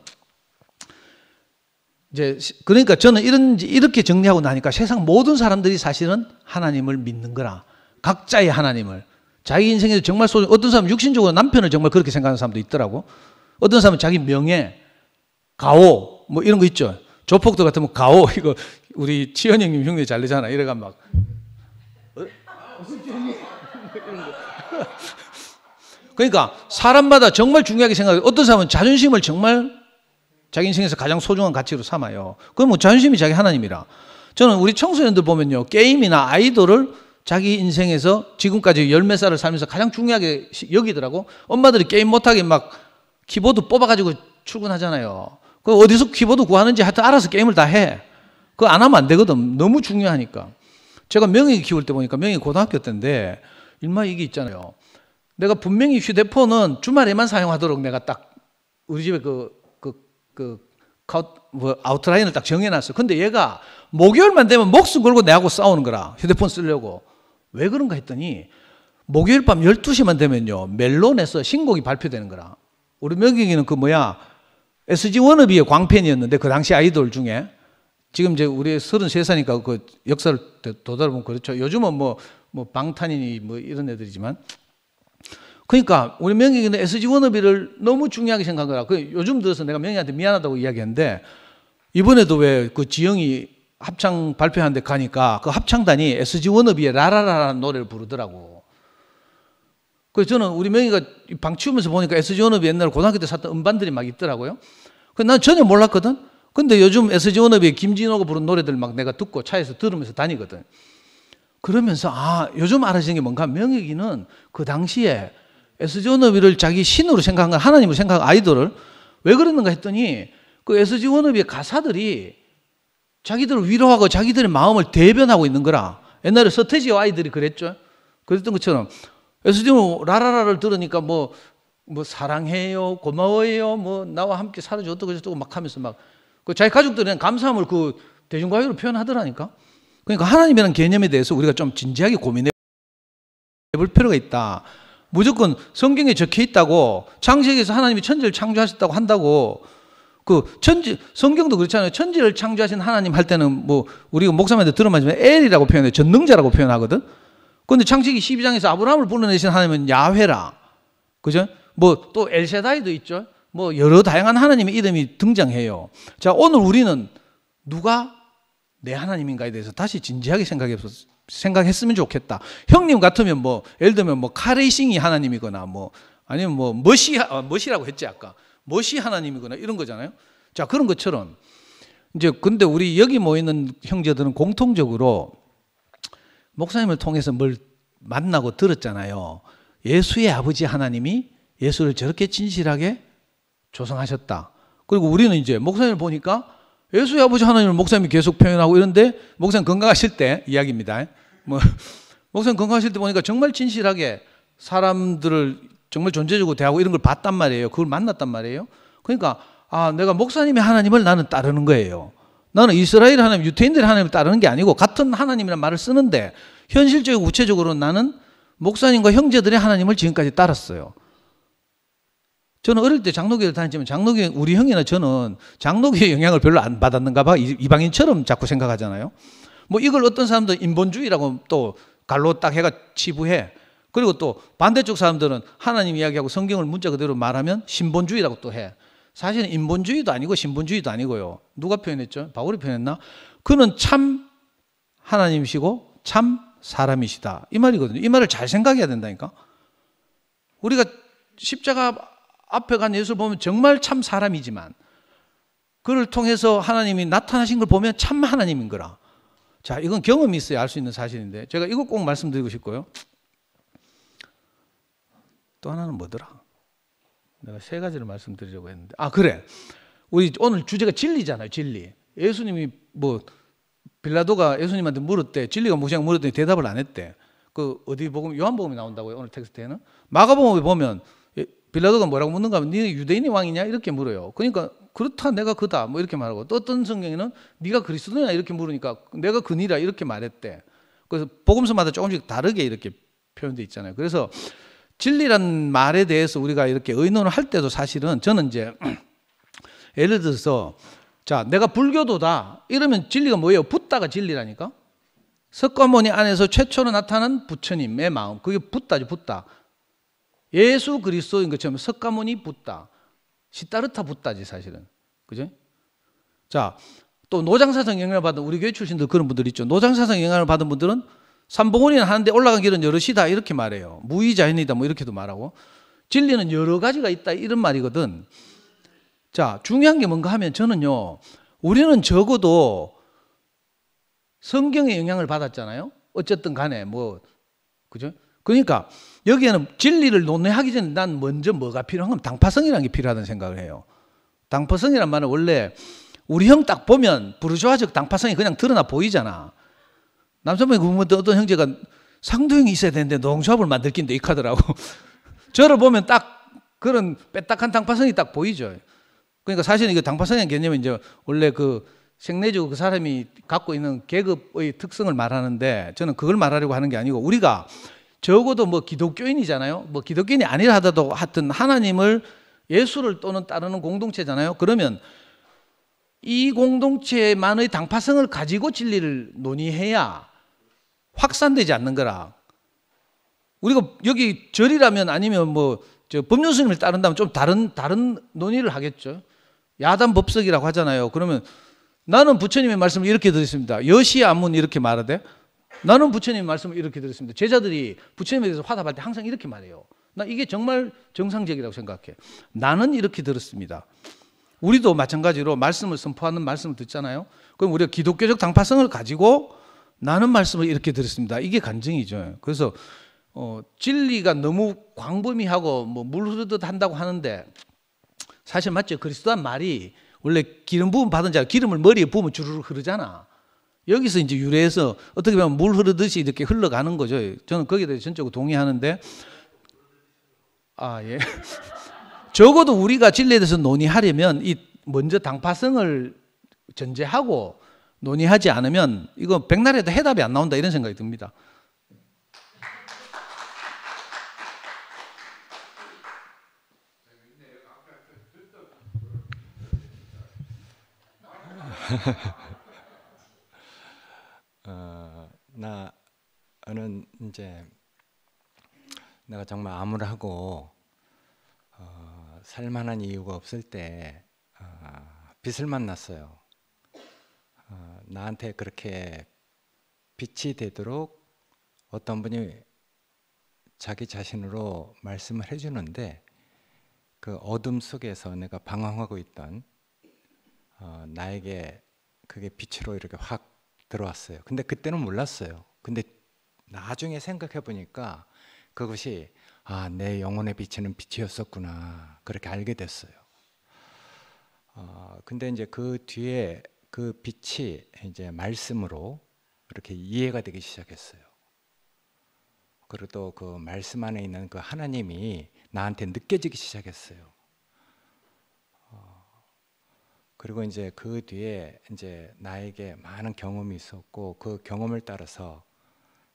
이제 그러니까 저는 이렇게 정리하고 나니까 세상 모든 사람들이 사실은 하나님을 믿는 거라. 각자의 하나님을. 자기 인생에서 정말 어떤 사람은 육신적으로 남편을 정말 그렇게 생각하는 사람도 있더라고. 어떤 사람은 자기 명예, 가오 뭐 이런 거 있죠. 조폭들 같으면 가오, 이거 우리 치현 형님 흉내 잘 내잖아. 이래가 막 그러니까 사람마다 정말 중요하게 생각해요. 어떤 사람은 자존심을 정말 자기 인생에서 가장 소중한 가치로 삼아요. 그럼 뭐 자존심이 자기 하나님이라. 저는 우리 청소년들 보면요, 게임이나 아이돌을 자기 인생에서 지금까지 열몇 살을 살면서 가장 중요하게 여기더라고. 엄마들이 게임 못하게 막 키보드 뽑아가지고 출근하잖아요. 그 어디서 키보드 구하는지 하여튼 알아서 게임을 다 해. 그거 안 하면 안 되거든. 너무 중요하니까. 제가 명희 키울 때 보니까 명희 고등학교 때인데 일마 이게 있잖아요. 내가 분명히 휴대폰은 주말에만 사용하도록 내가 딱 우리 집에 아웃라인을 딱 정해놨어. 근데 얘가 목요일만 되면 목숨 걸고 내하고 싸우는 거라. 휴대폰 쓰려고. 왜 그런가 했더니 목요일 밤 12시만 되면요, 멜론에서 신곡이 발표되는 거라. 우리 명경이는 SG 워너비의 광팬이었는데 그 당시 아이돌 중에 지금 이제 우리 33살이니까 그 역사를 되돌아보면 그렇죠. 요즘은 뭐 방탄이니 뭐 이런 애들이지만, 그러니까 우리 명희는 SG 워너비를 너무 중요하게 생각한 거라. 요즘 들어서 내가 명희한테 미안하다고 이야기했는데 이번에도 왜 그 지영이 합창 발표한 데 가니까 그 합창단이 SG 워너비의 라라라라는 노래를 부르더라고. 그래서 저는 우리 명희가 방 치우면서 보니까 SG 워너비 옛날에 고등학교 때 샀던 음반들이 막 있더라고요. 그래서 난 전혀 몰랐거든. 근데 요즘 SG 워너비의 김진호가 부른 노래들 막 내가 듣고 차에서 들으면서 다니거든. 그러면서 요즘 알아지는 게 뭔가, 명희는 그 당시에 SG 워너비를 자기 신으로 생각한 건, 하나님으로 생각한 아이돌을 왜 그러는가 했더니 그 SG 워너비의 가사들이 자기들을 위로하고 자기들의 마음을 대변하고 있는 거라. 옛날에 서태지와 아이들이 그랬죠. 그랬던 것처럼 SG 라라라를 들으니까 뭐 사랑해요, 고마워요, 뭐 나와 함께 살아줘 어쩌고 저쩌고 막 하면서 막 그 자기 가족들은 감사함을 그 대중가요로 표현하더라니까. 그러니까 하나님이라는 개념에 대해서 우리가 좀 진지하게 고민해 볼 필요가 있다. 무조건 성경에 적혀 있다고, 창세기에서 하나님이 천지를 창조하셨다고 한다고, 성경도 그렇잖아요. 천지를 창조하신 하나님 할 때는 뭐 우리가 목사님한테 들어맞으면 엘이라고 표현해요. 전능자라고 표현하거든. 그런데 창세기 12장에서 아브라함을 불러내신 하나님은 야훼라. 그죠? 뭐 또 엘샤다이도 있죠. 뭐 여러 다양한 하나님의 이름이 등장해요. 자, 오늘 우리는 누가 내 하나님인가에 대해서 다시 진지하게 생각했으면 좋겠다. 형님 같으면 뭐 예를 들면 뭐 카레이싱이 하나님이거나 뭐 아니면 뭐 멋이라고 했지 아까 멋이 하나님이거나 이런 거잖아요. 자, 그런 것처럼 이제 근데 우리 여기 모이는 형제들은 공통적으로 목사님을 통해서 뭘 만나고 들었잖아요. 예수의 아버지 하나님이 예수를 저렇게 진실하게 조성하셨다. 그리고 우리는 이제 목사님을 보니까 예수의 아버지 하나님을 목사님이 계속 표현하고 이런데 목사님 건강하실 때 이야기입니다. 뭐 목사님 건강하실 때 보니까 정말 진실하게 사람들을 정말 존재적으로 대하고 이런 걸 봤단 말이에요. 그걸 만났단 말이에요. 그러니까 내가 목사님의 하나님을 나는 따르는 거예요. 나는 이스라엘 하나님, 유태인들의 하나님을 따르는 게 아니고 같은 하나님이라는 말을 쓰는데 현실적이고 구체적으로 나는 목사님과 형제들의 하나님을 지금까지 따랐어요. 저는 어릴 때 장로교를 다녔지만 장로교 우리 형이나 저는 장로교의 영향을 별로 안 받았는가 봐. 이방인처럼 자꾸 생각하잖아요. 뭐 이걸 어떤 사람들은 인본주의라고 또 갈로 딱 해가 치부해. 그리고 또 반대쪽 사람들은 하나님 이야기하고 성경을 문자 그대로 말하면 신본주의라고 또 해. 사실은 인본주의도 아니고 신본주의도 아니고요. 누가 표현했죠? 바울이 표현했나? 그는 참 하나님이시고 참 사람이시다. 이 말이거든요. 이 말을 잘 생각해야 된다니까. 우리가 십자가 앞에 간 예수를 보면 정말 참 사람이지만 그를 통해서 하나님이 나타나신 걸 보면 참 하나님인 거라. 자, 이건 경험이 있어야 알 수 있는 사실인데 제가 이거 꼭 말씀드리고 싶고요. 또 하나는 뭐더라? 내가 세 가지를 말씀드리려고 했는데 그래. 우리 오늘 주제가 진리잖아요. 진리. 예수님이 뭐 빌라도가 예수님한테 물었대. 진리가 무엇이냐고 물었더니 대답을 안 했대. 그 어디 복음 요한복음이 나온다고요. 오늘 텍스트에는. 마가복음에 보면 빌라도가 뭐라고 묻는가 하면 네가 유대인의 왕이냐 이렇게 물어요. 그러니까 그렇다 내가 그다 뭐 이렇게 말하고 또 어떤 성경에는 네가 그리스도냐 이렇게 물으니까 내가 그니라 이렇게 말했대. 그래서 복음서마다 조금씩 다르게 이렇게 표현되어 있잖아요. 그래서 진리란 말에 대해서 우리가 이렇게 의논을 할 때도 사실은 저는 이제 예를 들어서 자, 내가 불교도다 이러면 진리가 뭐예요? 붓다가 진리라니까. 석가모니 안에서 최초로 나타난 부처님의 마음, 그게 붓다지. 붓다. 예수 그리스도인 것처럼 석가모니 붓다, 시타르타 붓다지 사실은. 그죠? 자, 또 노장사상 영향을 받은 우리 교회 출신들 그런 분들 있죠. 노장사상 영향을 받은 분들은 삼봉원이나 하는데 올라간 길은 여럿이다 이렇게 말해요. 무의자연이다 뭐 이렇게도 말하고. 진리는 여러 가지가 있다 이런 말이거든. 자, 중요한 게 뭔가 하면 저는요, 우리는 적어도 성경의 영향을 받았잖아요. 어쨌든 간에 뭐 그죠? 그러니까 여기에는 진리를 논의하기 전에 난 먼저 뭐가 필요한 건 당파성이라는 게 필요하다는 생각을 해요. 당파성이란 말은 원래 우리 형 딱 보면 부르주아적 당파성이 그냥 드러나 보이잖아. 남편분이 어떤 형제가 상도형이 있어야 되는데 농조합을 만들 낀데 이 카더라고. 저를 보면 딱 그런 빼딱한 당파성이 딱 보이죠. 그러니까 사실은 이거 당파성의 개념은 이제 원래 그 생내주 그 사람이 갖고 있는 계급의 특성을 말하는데 저는 그걸 말하려고 하는 게 아니고 우리가 적어도 뭐 기독교인이잖아요. 뭐 기독교인이 아니라 하더라도 하여튼 하나님을 예수를 또는 따르는 공동체잖아요. 그러면 이 공동체만의 당파성을 가지고 진리를 논의해야 확산되지 않는 거라. 우리가 여기 절이라면 아니면 뭐 저 법륜 스님을 따른다면 좀 다른 논의를 하겠죠. 야단 법석이라고 하잖아요. 그러면 나는 부처님의 말씀을 이렇게 들었습니다. 여시 안문 이렇게 말하되 나는 부처님의 말씀을 이렇게 들었습니다. 제자들이 부처님에 대해서 화답할 때 항상 이렇게 말해요. 나 이게 정말 정상적이라고 생각해. 나는 이렇게 들었습니다. 우리도 마찬가지로 말씀을 선포하는 말씀을 듣잖아요. 그럼 우리가 기독교적 당파성을 가지고 나는 말씀을 이렇게 들었습니다. 이게 간증이죠. 그래서 진리가 너무 광범위하고 뭐 물 흐르듯 한다고 하는데 사실 맞죠. 그리스도란 말이 원래 기름 부음 받은 자 기름을 머리에 부으면 주르르 흐르잖아. 여기서 이제 유래해서 어떻게 보면 물 흐르듯이 이렇게 흘러가는 거죠. 저는 거기에 대해서 전적으로 동의하는데 예. 적어도 우리가 진리에 대해서 논의하려면 이 먼저 당파성을 전제하고 논의하지 않으면 이거 백날에도 해답이 안 나온다 이런 생각이 듭니다. 나는 이제 내가 정말 암울하고 살만한 이유가 없을 때 빛을 만났어요. 나한테 그렇게 빛이 되도록 어떤 분이 자기 자신으로 말씀을 해주는데 그 어둠 속에서 내가 방황하고 있던 나에게 그게 빛으로 이렇게 확 들어왔어요. 근데 그때는 몰랐어요. 근데 나중에 생각해 보니까 그것이 내 영혼에 비치는 빛이었었구나, 그렇게 알게 됐어요. 근데 이제 그 뒤에 그 빛이 이제 말씀으로 이렇게 이해가 되기 시작했어요. 그리고 또 그 말씀 안에 있는 그 하나님이 나한테 느껴지기 시작했어요. 그리고 이제 그 뒤에 이제 나에게 많은 경험이 있었고 그 경험을 따라서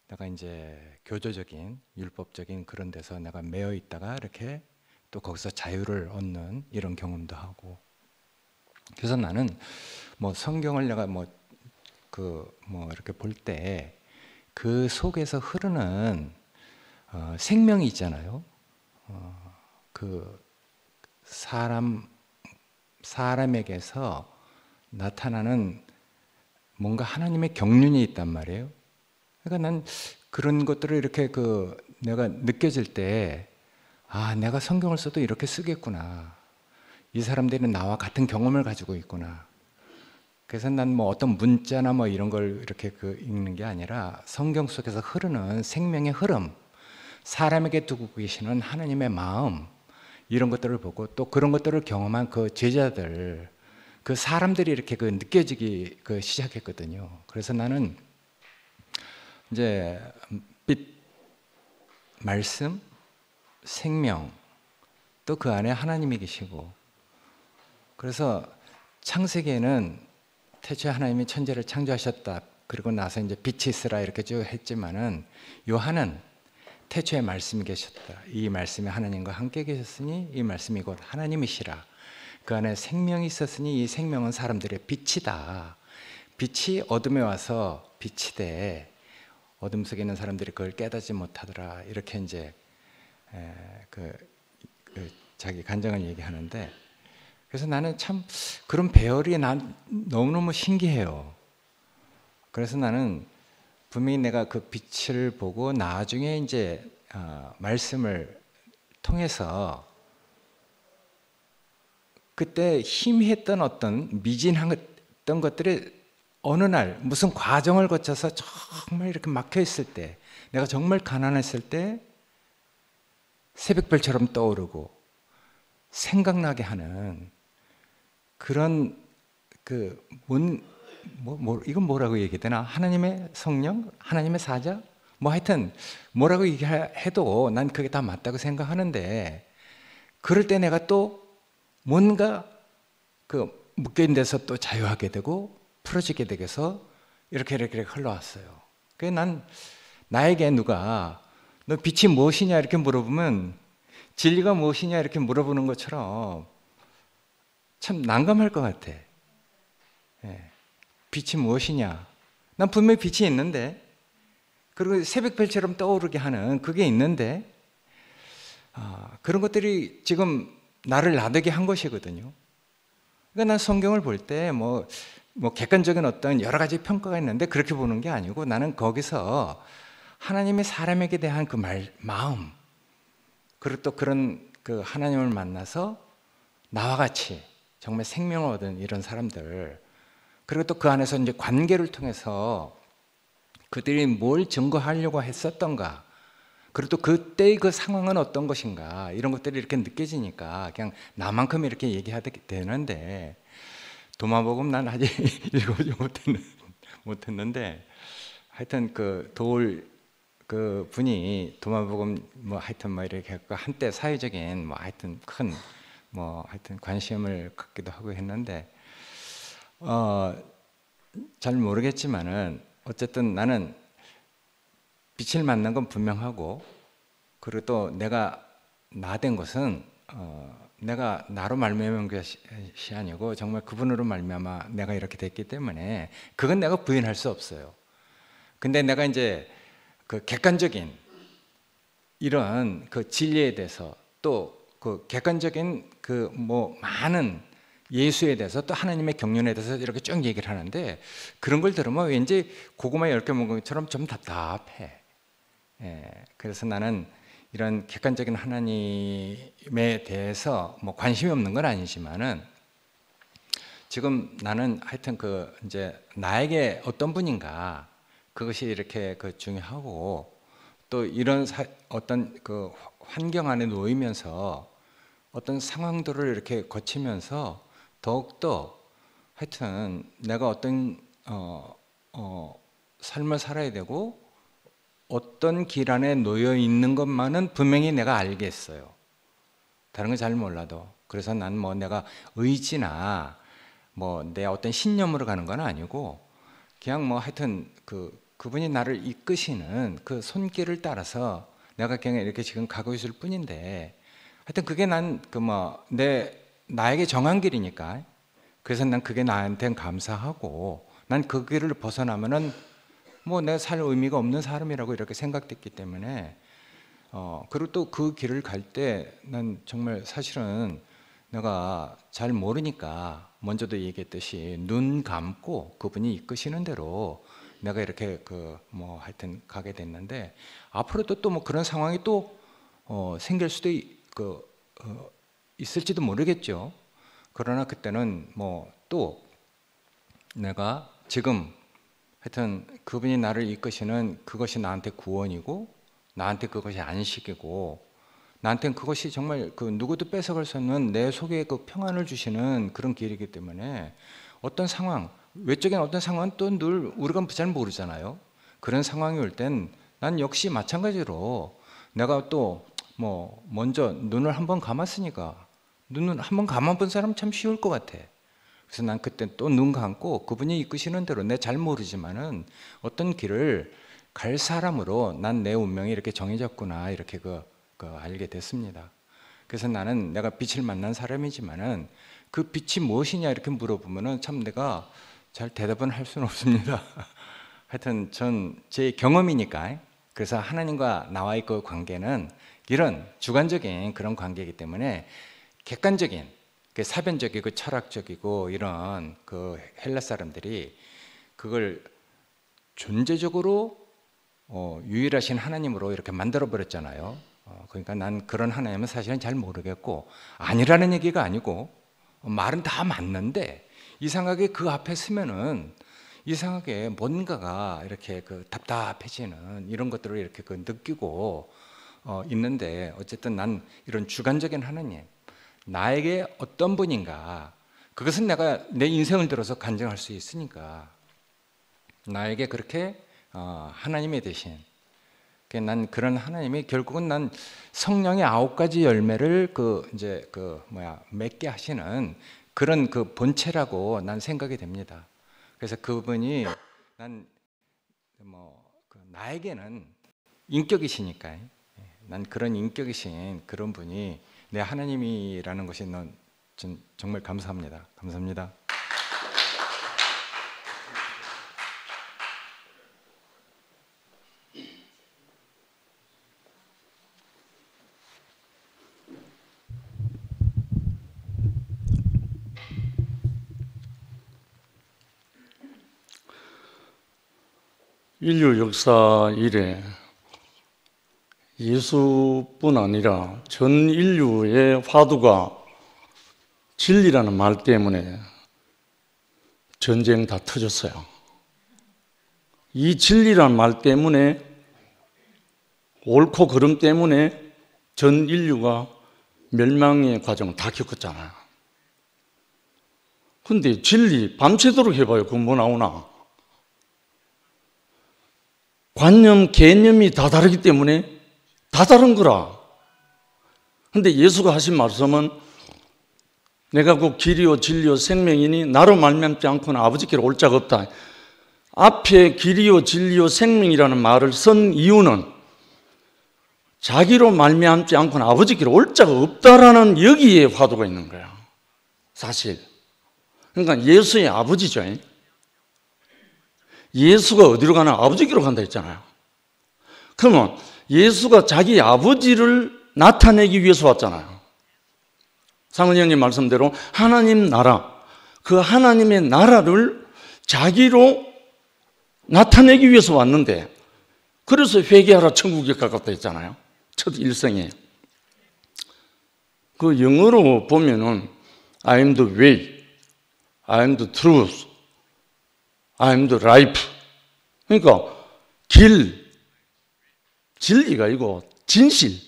내가 이제 교조적인 율법적인 그런 데서 내가 매여 있다가 이렇게 또 거기서 자유를 얻는 이런 경험도 하고, 그래서 나는 뭐 성경을 내가 이렇게 볼 때 그 속에서 흐르는 생명이 있잖아요. 그 사람에게서 나타나는 뭔가 하나님의 경륜이 있단 말이에요. 그러니까 난 그런 것들을 이렇게 내가 느껴질 때 내가 성경을 써도 이렇게 쓰겠구나. 이 사람들은 나와 같은 경험을 가지고 있구나. 그래서 난 뭐 어떤 문자나 뭐 이런 걸 이렇게 읽는 게 아니라 성경 속에서 흐르는 생명의 흐름, 사람에게 두고 계시는 하나님의 마음, 이런 것들을 보고 또 그런 것들을 경험한 그 제자들, 그 사람들이 이렇게 느껴지기 시작했거든요. 그래서 나는 이제 빛, 말씀, 생명, 또 그 안에 하나님이 계시고, 그래서 창세기에는 태초에 하나님이 천지를 창조하셨다, 그리고 나서 이제 빛이 있으라 이렇게 쭉 했지만은 요한은 태초에 말씀이 계셨다, 이 말씀이 하나님과 함께 계셨으니 이 말씀이 곧 하나님이시라, 그 안에 생명이 있었으니 이 생명은 사람들의 빛이다, 빛이 어둠에 와서 빛이 돼 어둠 속에 있는 사람들이 그걸 깨닫지 못하더라, 이렇게 이제 자기 간증을 얘기하는데, 그래서 나는 참 그런 배열이 난 너무너무 신기해요. 그래서 나는 분명히 내가 그 빛을 보고 나중에 이제 말씀을 통해서 그때 희미했던 어떤 미진했던 것들이 어느 날 무슨 과정을 거쳐서 정말 이렇게 막혀 있을 때, 내가 정말 가난했을 때 새벽별처럼 떠오르고 생각나게 하는 그런 이건 뭐라고 얘기해야 되나? 하나님의 성령? 하나님의 사자? 뭐 하여튼 뭐라고 얘기해도 난 그게 다 맞다고 생각하는데, 그럴 때 내가 또 뭔가 묶여있는 데서 또 자유하게 되고 풀어지게 되게서 이렇게 흘러왔어요. 그래서 난 나에게 누가 너 빛이 무엇이냐 이렇게 물어보면, 진리가 무엇이냐 이렇게 물어보는 것처럼 참 난감할 것 같아. 빛이 무엇이냐? 난 분명히 빛이 있는데, 그리고 새벽별처럼 떠오르게 하는 그게 있는데, 그런 것들이 지금 나를 나대게 한 것이거든요. 그러니까 난 성경을 볼 때 뭐 객관적인 어떤 여러 가지 평가가 있는데 그렇게 보는 게 아니고, 나는 거기서 하나님의 사람에게 대한 그 마음, 그리고 또 그런 하나님을 만나서 나와 같이 정말 생명을 얻은 이런 사람들, 그리고 또 그 안에서 이제 관계를 통해서 그들이 뭘 증거하려고 했었던가, 그리고 또 그때의 그 상황은 어떤 것인가, 이런 것들이 이렇게 느껴지니까 그냥 나만큼 이렇게 얘기하게 되는데, 도마복음 난 아직 읽어보지 못했는데, 하여튼 그 분이 도마복음 하여튼 이렇게 한때 사회적인 하여튼 큰 하여튼 관심을 갖기도 하고 했는데, 잘 모르겠지만은 어쨌든 나는 빛을 만난 건 분명하고, 그리고 또 내가 나된 것은 내가 나로 말미암은 것이 아니고 정말 그분으로 말미암아 내가 이렇게 됐기 때문에 그건 내가 부인할 수 없어요. 근데 내가 이제 그 객관적인 이런 그 진리에 대해서 또 그 객관적인 그 뭐 많은 예수에 대해서 또 하나님의 경륜에 대해서 이렇게 쭉 얘기를 하는데 그런 걸 들으면 왠지 고구마 10개 먹은 것처럼 좀 답답해. 예, 그래서 나는 이런 객관적인 하나님에 대해서 뭐 관심이 없는 건 아니지만은 지금 나는 하여튼 그 이제 나에게 어떤 분인가 그것이 이렇게 그 중요하고 또 이런 어떤 그 환경 안에 놓이면서 어떤 상황들을 이렇게 거치면서 더욱더 하여튼 내가 어떤 삶을 살아야 되고 어떤 길 안에 놓여 있는 것만은 분명히 내가 알겠어요. 다른 건 잘 몰라도. 그래서 난 뭐 내가 의지나 뭐 내 어떤 신념으로 가는 건 아니고 그냥 뭐 하여튼 그분이 나를 이끄시는 그 손길을 따라서 내가 그냥 이렇게 지금 가고 있을 뿐인데 하여튼 그게 난 그 뭐 나에게 정한 길이니까 그래서 난 그게 나한테는 감사하고 난 그 길을 벗어나면은 뭐 내가 살 의미가 없는 사람이라고 이렇게 생각됐기 때문에 그리고 또 그 길을 갈 때 난 정말 사실은 내가 잘 모르니까 먼저도 얘기했듯이 눈 감고 그분이 이끄시는 대로 내가 이렇게 뭐 하여튼 가게 됐는데 앞으로도 또 뭐 그런 상황이 또 생길 수도 있을지도 모르겠죠. 그러나 그때는 뭐 또 내가 지금 하여튼 그분이 나를 이끄시는 그것이 나한테 구원이고 나한테 그것이 안식이고 나한테는 그것이 정말 그 누구도 뺏어갈 수 없는 내 속에 그 평안을 주시는 그런 길이기 때문에 어떤 상황, 외적인 어떤 상황은 또 늘 우리가 잘 모르잖아요. 그런 상황이 올 땐 난 역시 마찬가지로 내가 또 뭐 먼저 눈을 한번 감았으니까 눈을 한번 감아본 사람 참 쉬울 것 같아. 그래서 난 그때 또 눈 감고 그분이 이끄시는 대로 내가 잘 모르지만은 어떤 길을 갈 사람으로 난 내 운명이 이렇게 정해졌구나 이렇게 알게 됐습니다. 그래서 나는 내가 빛을 만난 사람이지만은 그 빛이 무엇이냐 이렇게 물어보면은 참 내가 잘 대답은 할 수는 없습니다. 하여튼 전 제 경험이니까 그래서 하나님과 나와의 그 관계는 이런 주관적인 그런 관계이기 때문에 객관적인 사변적이고 철학적이고 이런 그 헬라 사람들이 그걸 존재적으로 유일하신 하나님으로 이렇게 만들어 버렸잖아요. 그러니까 난 그런 하나님은 사실은 잘 모르겠고 아니라는 얘기가 아니고 말은 다 맞는데 이상하게 그 앞에 서면은 이상하게 뭔가가 이렇게 답답해지는 이런 것들을 이렇게 느끼고 있는데 어쨌든 난 이런 주관적인 하나님 나에게 어떤 분인가 그것은 내가 내 인생을 들어서 간증할 수 있으니까 나에게 그렇게 하나님이 되신 난 그런 하나님이 결국은 난 성령의 9가지 열매를 맺게 하시는 그런 그 본체라고 난 생각이 됩니다. 그래서 그분이 나에게는 인격이시니까 난 그런 인격이신 그런 분이 내 하나님이라는 것이 난 정말 감사합니다. 감사합니다. 인류 역사 이래 예수뿐 아니라 전 인류의 화두가 진리라는 말 때문에 전쟁 다 터졌어요. 이 진리라는 말 때문에 옳고 그름 때문에 전 인류가 멸망의 과정을 다 겪었잖아요. 근데 진리 밤새도록 해봐요. 그건 뭐 나오나? 관념, 개념이 다 다르기 때문에 다 다른 거라. 근데 예수가 하신 말씀은 내가 곧 길이요 진리요 생명이니 나로 말미암지 않고는 아버지께로 올 자가 없다. 앞에 길이요 진리요 생명이라는 말을 쓴 이유는 자기로 말미암지 않고는 아버지께로 올 자가 없다라는 여기에 화두가 있는 거야. 사실. 그러니까 예수의 아버지죠. 예수가 어디로 가나 아버지께로 간다 했잖아요. 그러면 예수가 자기 아버지를 나타내기 위해서 왔잖아요. 상은 형님 말씀대로 하나님 나라, 그 하나님의 나라를 자기로 나타내기 위해서 왔는데, 그래서 회개하라 천국에 가깝다 했잖아요. 첫 일성에. 그 영어로 보면은 I am the way, I am the truth, I am the life. 그러니까 길, 진리가 이거 진실,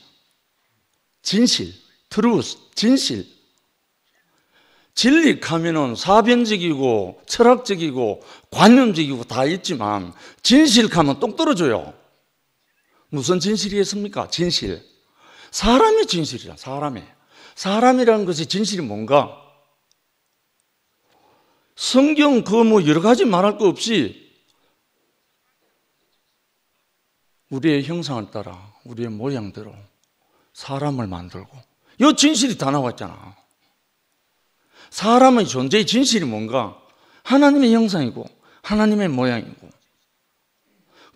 truth, 진실. 진리하면은 사변적이고 철학적이고 관념적이고 다 있지만 진실하면 똑 떨어져요. 무슨 진실이겠습니까? 진실. 사람의 진실이야. 사람이라는 것이 진실이 뭔가? 성경 그 뭐 여러 가지 말할 거 없이 우리의 형상을 따라 우리의 모양대로 사람을 만들고, 이 진실이 다 나왔잖아. 사람의 존재의 진실이 뭔가? 하나님의 형상이고 하나님의 모양이고.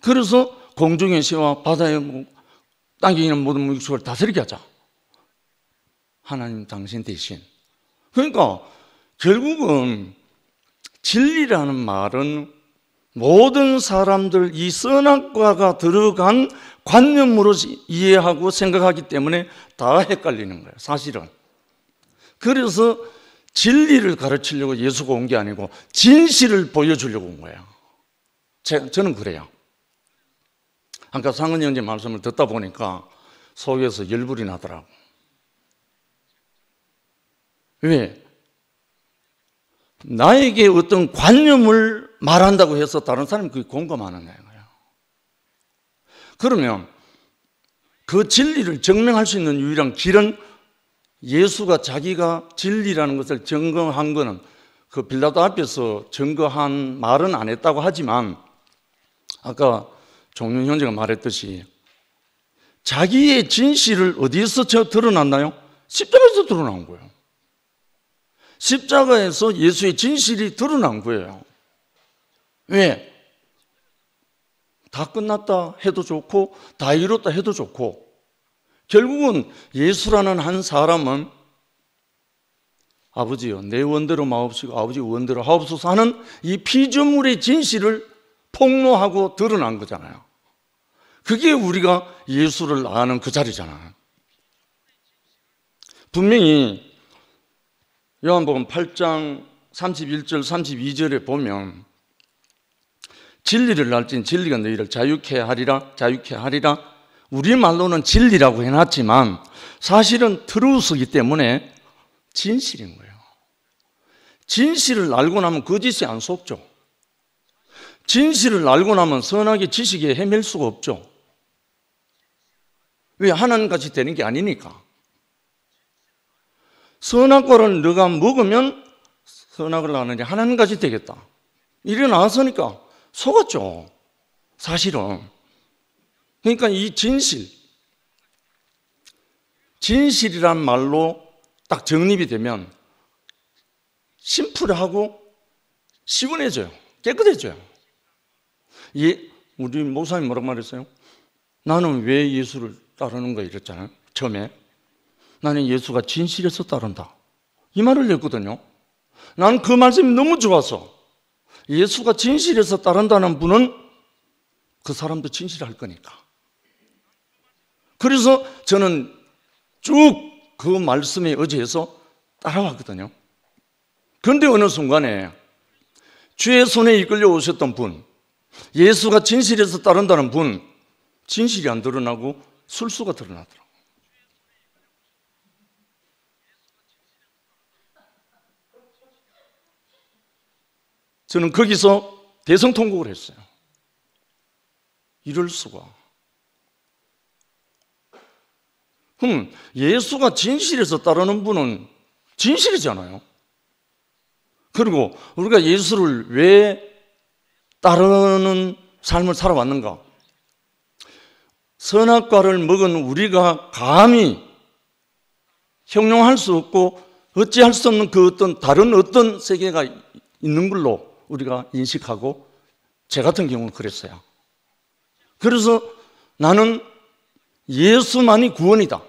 그래서 공중의 새와 바다의 땅에 있는 모든 물고기를 다스리게 하자. 하나님 당신 대신. 그러니까 결국은 진리라는 말은 모든 사람들 이 선악과가 들어간 관념으로 이해하고 생각하기 때문에 다 헷갈리는 거예요, 사실은. 그래서 진리를 가르치려고 예수가 온 게 아니고 진실을 보여주려고 온 거예요. 저는 그래요. 아까 상은 형제 말씀을 듣다 보니까 속에서 열불이 나더라고. 왜? 나에게 어떤 관념을 말한다고 해서 다른 사람이 그게 공감하는 거예요. 그러면 그 진리를 증명할 수 있는 유일한 길은 예수가 자기가 진리라는 것을 증거한 것은 그 빌라도 앞에서 증거한 말은 안 했다고 하지만 아까 종윤 형제가 말했듯이 자기의 진실을 어디에서 드러났나요? 십자가에서 드러난 거예요. 십자가에서 예수의 진실이 드러난 거예요. 왜? 다 끝났다 해도 좋고 다 이뤘다 해도 좋고, 결국은 예수라는 한 사람은 아버지여 내 원대로 마옵시고 아버지 원대로 하옵소서 하는 이 피조물의 진실을 폭로하고 드러난 거잖아요. 그게 우리가 예수를 아는 그 자리잖아요. 분명히 요한복음 8장 31절 32절에 보면 진리를 알진 진리가 너희를 자유케 하리라, 자유케 하리라. 우리말로는 진리라고 해놨지만 사실은 트루스이기 때문에 진실인 거예요. 진실을 알고 나면 거짓에 안 속죠. 진실을 알고 나면 선악의 지식에 헤맬 수가 없죠. 왜? 하나님같이 되는 게 아니니까. 선악과를 너가 먹으면 선악을 하느니 하나님같이 되겠다. 이래 나왔으니까 속았죠, 사실은. 그러니까 이 진실이란 말로 딱 정립이 되면 심플하고 시원해져요. 깨끗해져요. 우리 목사님 뭐라고 말했어요? 나는 왜 예수를 따르는가 이랬잖아요, 처음에. 나는 예수가 진실에서 따른다, 이 말을 했거든요. 난 그 말씀이 너무 좋아서, 예수가 진실에서 따른다는 분은 그 사람도 진실할 거니까. 그래서 저는 쭉 그 말씀에 의지해서 따라왔거든요. 그런데 어느 순간에 주의 손에 이끌려 오셨던 분, 예수가 진실에서 따른다는 분, 진실이 안 드러나고 술수가 드러나더라고요. 저는 거기서 대성통곡을 했어요. 이럴 수가. 그럼 예수가 진실에서 따르는 분은 진실이잖아요. 그리고 우리가 예수를 왜 따르는 삶을 살아왔는가? 선악과를 먹은 우리가 감히 형용할 수 없고 어찌할 수 없는 그 어떤 다른 어떤 세계가 있는 걸로 우리가 인식하고, 제 같은 경우는 그랬어요. 그래서 나는 예수만이 구원이다,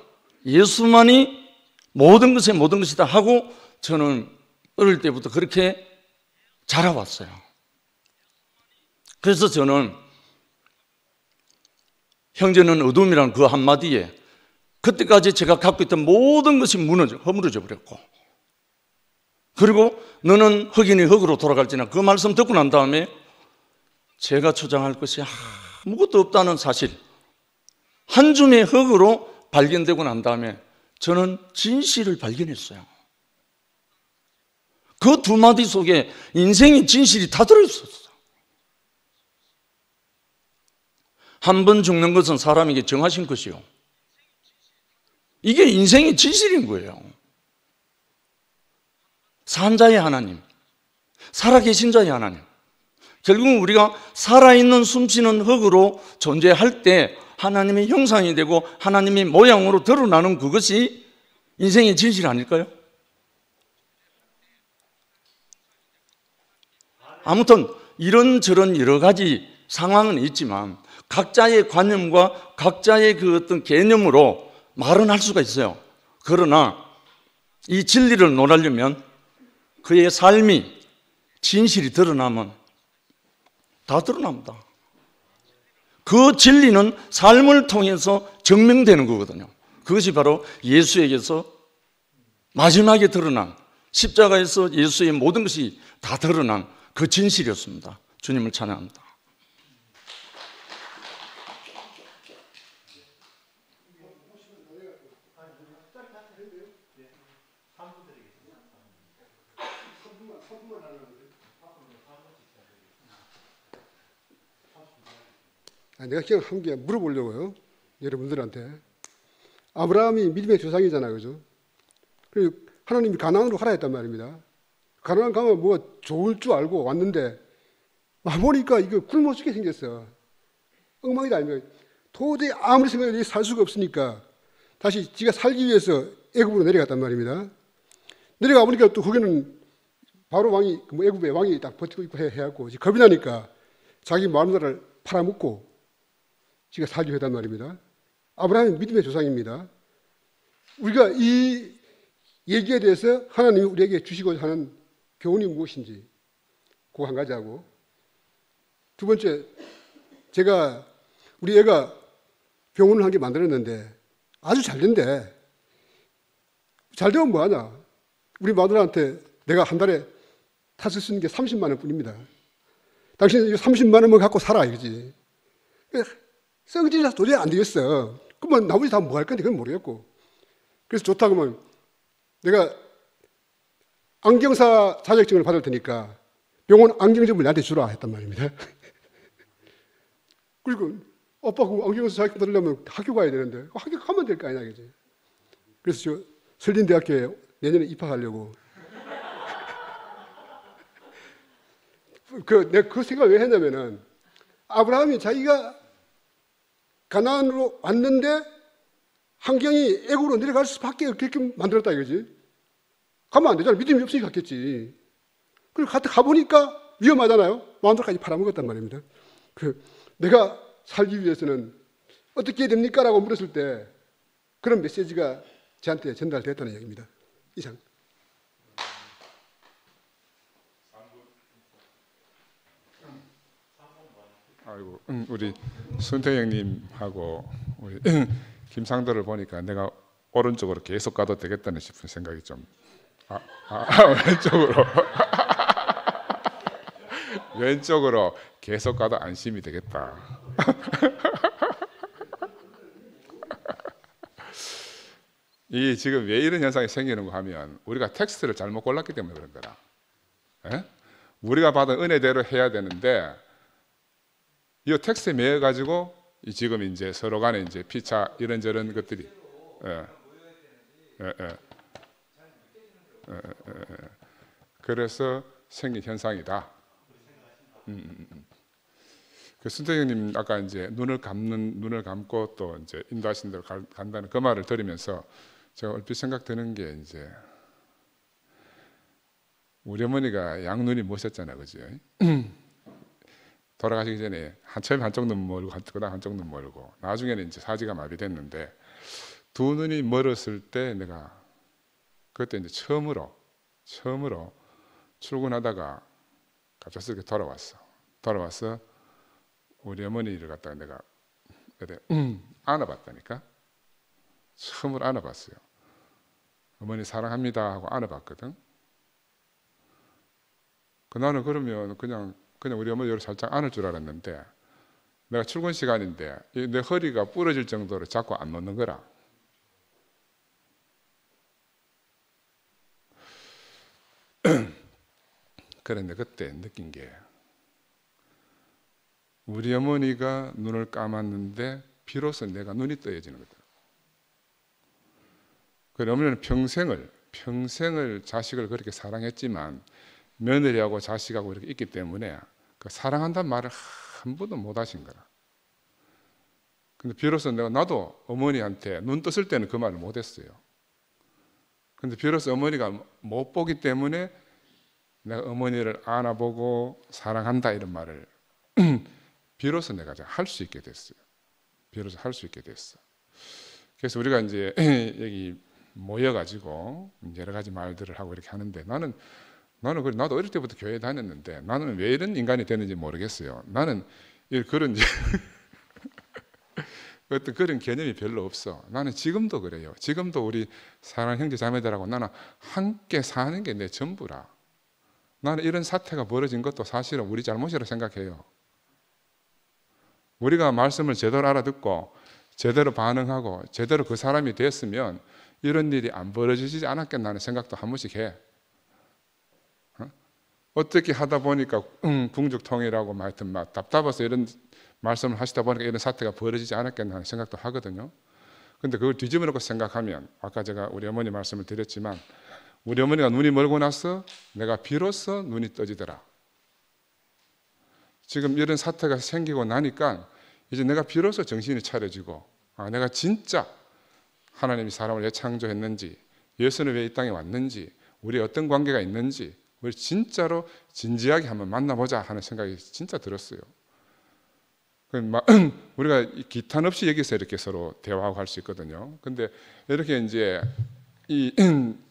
예수만이 모든 것에 모든 것이다 하고 저는 어릴 때부터 그렇게 자라왔어요. 그래서 저는 형제는 어둠이라는 그 한마디에 그때까지 제가 갖고 있던 모든 것이 허물어져 버렸고, 그리고 너는 흙이니 흙으로 돌아갈지나 그 말씀 듣고 난 다음에 제가 주장할 것이 아무것도 없다는 사실, 한 줌의 흙으로 발견되고 난 다음에 저는 진실을 발견했어요. 그 두 마디 속에 인생의 진실이 다 들어있었어요. 한 번 죽는 것은 사람에게 정하신 것이요, 이게 인생의 진실인 거예요. 산 자의 하나님, 살아계신 자의 하나님, 결국은 우리가 살아있는 숨쉬는 흙으로 존재할 때 하나님의 형상이 되고 하나님의 모양으로 드러나는 그것이 인생의 진실 아닐까요? 아무튼 이런저런 여러 가지 상황은 있지만 각자의 관념과 각자의 그 어떤 개념으로 말은 할 수가 있어요. 그러나 이 진리를 논하려면 그의 삶이 진실이 드러나면 다 드러납니다. 그 진리는 삶을 통해서 증명되는 거거든요. 그것이 바로 예수에게서 마지막에 드러난, 십자가에서 예수의 모든 것이 다 드러난 그 진실이었습니다. 주님을 찬양합니다. 내가 그냥 한 개 물어보려고요. 여러분들한테. 아브라함이 믿음의 조상이잖아요. 그죠? 그리고 하나님이 가나안으로 가라 했단 말입니다. 가나안 가면 뭐가 좋을 줄 알고 왔는데 와보니까 이거 굶어 죽게 생겼어. 엉망이다 아닙니까? 도저히 아무리 생각해도 살 수가 없으니까 다시 지가 살기 위해서 애굽으로 내려갔단 말입니다. 내려가 보니까 또 거기는 바로 왕이, 애굽의 왕이 딱 버티고 있고 해갖고 겁이 나니까 자기 마누라를 팔아먹고 지가 살기로 했단 말입니다. 아브라함이 믿음의 조상입니다. 우리가 이 얘기에 대해서 하나님이 우리에게 주시고자 하는 교훈이 무엇인지 그거 한 가지 하고, 두 번째, 제가 우리 애가 병원을 한 개 만들었는데 아주 잘 된대. 잘 되면 뭐하냐? 우리 마누라한테 내가 한 달에 타서 쓰는 게 30만 원 뿐입니다. 당신 이 30만 원만 갖고 살아 이거지. 썩지라서 도저히 안 되겠어. 그러면 나머지 다 뭐 할 건데 그건 모르겠고. 그래서 좋다 그러면 내가 안경사 자격증을 받을 테니까 병원 안경점을 나한테 주라 했단 말입니다. 그리고 오빠 그 안경사 자격증 받으려면 학교 가야 되는데 학교 가면 될 거 아니야, 그지? 그래서 저 설린대학교에 내년에 입학하려고. 내가 그 생각을 왜 했냐면은 아브라함이 자기가 가나안으로 왔는데 환경이 애굽으로 내려갈 수밖에 그렇게 만들었다 이거지. 가면 안 되잖아. 믿음이 없으니까 갔겠지. 그리고 가보니까 위험하잖아요. 마음들까지 팔아먹었단 말입니다. 내가 살기 위해서는 어떻게 해야 됩니까? 라고 물었을 때 그런 메시지가 저한테 전달됐다는 얘기입니다. 이상. 아이고, 우리 순태 형님하고 우리 김상도를 보니까 내가 오른쪽으로 계속 가도 되겠다는 싶은 생각이 좀 왼쪽으로 왼쪽으로 계속 가도 안심이 되겠다. 이 지금 왜 이런 현상이 생기는가 하면 우리가 텍스트를 잘못 골랐기 때문에 그런 거라. 에? 우리가 받은 은혜대로 해야 되는데 이 텍스트에 매여 가지고 지금 이제 서로 간에 이제 피차 이런저런 것들이 그래서 생긴 현상이다. 그 순태형님 아까 이제 눈을 감고 또 이제 인도하신 대로 간다는 그 말을 들으면서 제가 얼핏 생각드는 게 이제 우리 어머니가 양눈이 모셨잖아요, 그죠? 돌아가시기 전에 처음에 한쪽 눈 멀고 그다음 한쪽 눈 멀고 나중에는 이제 사지가 마비됐는데 두 눈이 멀었을 때 내가 그때 이제 처음으로 출근하다가 갑작스럽게 돌아와서 우리 어머니를 갖다가 내가 안아봤다니까. 처음으로 안아봤어요. 어머니 사랑합니다 하고 안아봤거든. 나는 그러면 그냥 우리 어머니를 살짝 안을 줄 알았는데, 내가 출근 시간인데 내 허리가 부러질 정도로 자꾸 안 놓는 거라. 그런데 그때 느낀 게, 우리 어머니가 눈을 감았는데 비로소 내가 눈이 떠여지는 거다. 그래서 어머니는 평생을 자식을 그렇게 사랑했지만 며느리하고 자식하고 이렇게 있기 때문에 그 사랑한다는 말을 한 번도 못 하신 거라. 근데 비로소 나도 어머니한테 눈 떴을 때는 그 말을 못 했어요. 근데 비로소 어머니가 못 보기 때문에 내가 어머니를 안아보고 사랑한다 이런 말을 비로소 내가 할 수 있게 됐어요. 비로소 할 수 있게 됐어. 그래서 우리가 이제 여기 모여가지고 여러 가지 말들을 하고 이렇게 하는데, 나도 어릴 때부터 교회 다녔는데 나는 왜 이런 인간이 됐는지 모르겠어요. 나는 그런 어떤 그런 개념이 별로 없어. 나는 지금도 그래요. 지금도 우리 사랑하는 형제 자매들하고 나는 함께 사는 게 내 전부라. 나는 이런 사태가 벌어진 것도 사실은 우리 잘못이라고 생각해요. 우리가 말씀을 제대로 알아듣고 제대로 반응하고 제대로 그 사람이 됐으면 이런 일이 안 벌어지지 않았겠나는 생각도 한 번씩 해. 어떻게 하다 보니까 궁죽통일하고 하여튼 막 답답해서 이런 말씀을 하시다 보니까 이런 사태가 벌어지지 않았겠나 하는 생각도 하거든요. 근데 그걸 뒤집어 놓고 생각하면, 아까 제가 우리 어머니 말씀을 드렸지만 우리 어머니가 눈이 멀고 나서 내가 비로소 눈이 떠지더라. 지금 이런 사태가 생기고 나니까 이제 내가 비로소 정신이 차려지고, 내가 진짜 하나님이 사람을 왜 창조했는지, 예수는 왜 이 땅에 왔는지, 우리 어떤 관계가 있는지 우리 진짜로 진지하게 한번 만나보자 하는 생각이 진짜 들었어요. 우리가 기탄 없이 여기서 이렇게 서로 대화하고 할 수 있거든요. 근데 이렇게 이제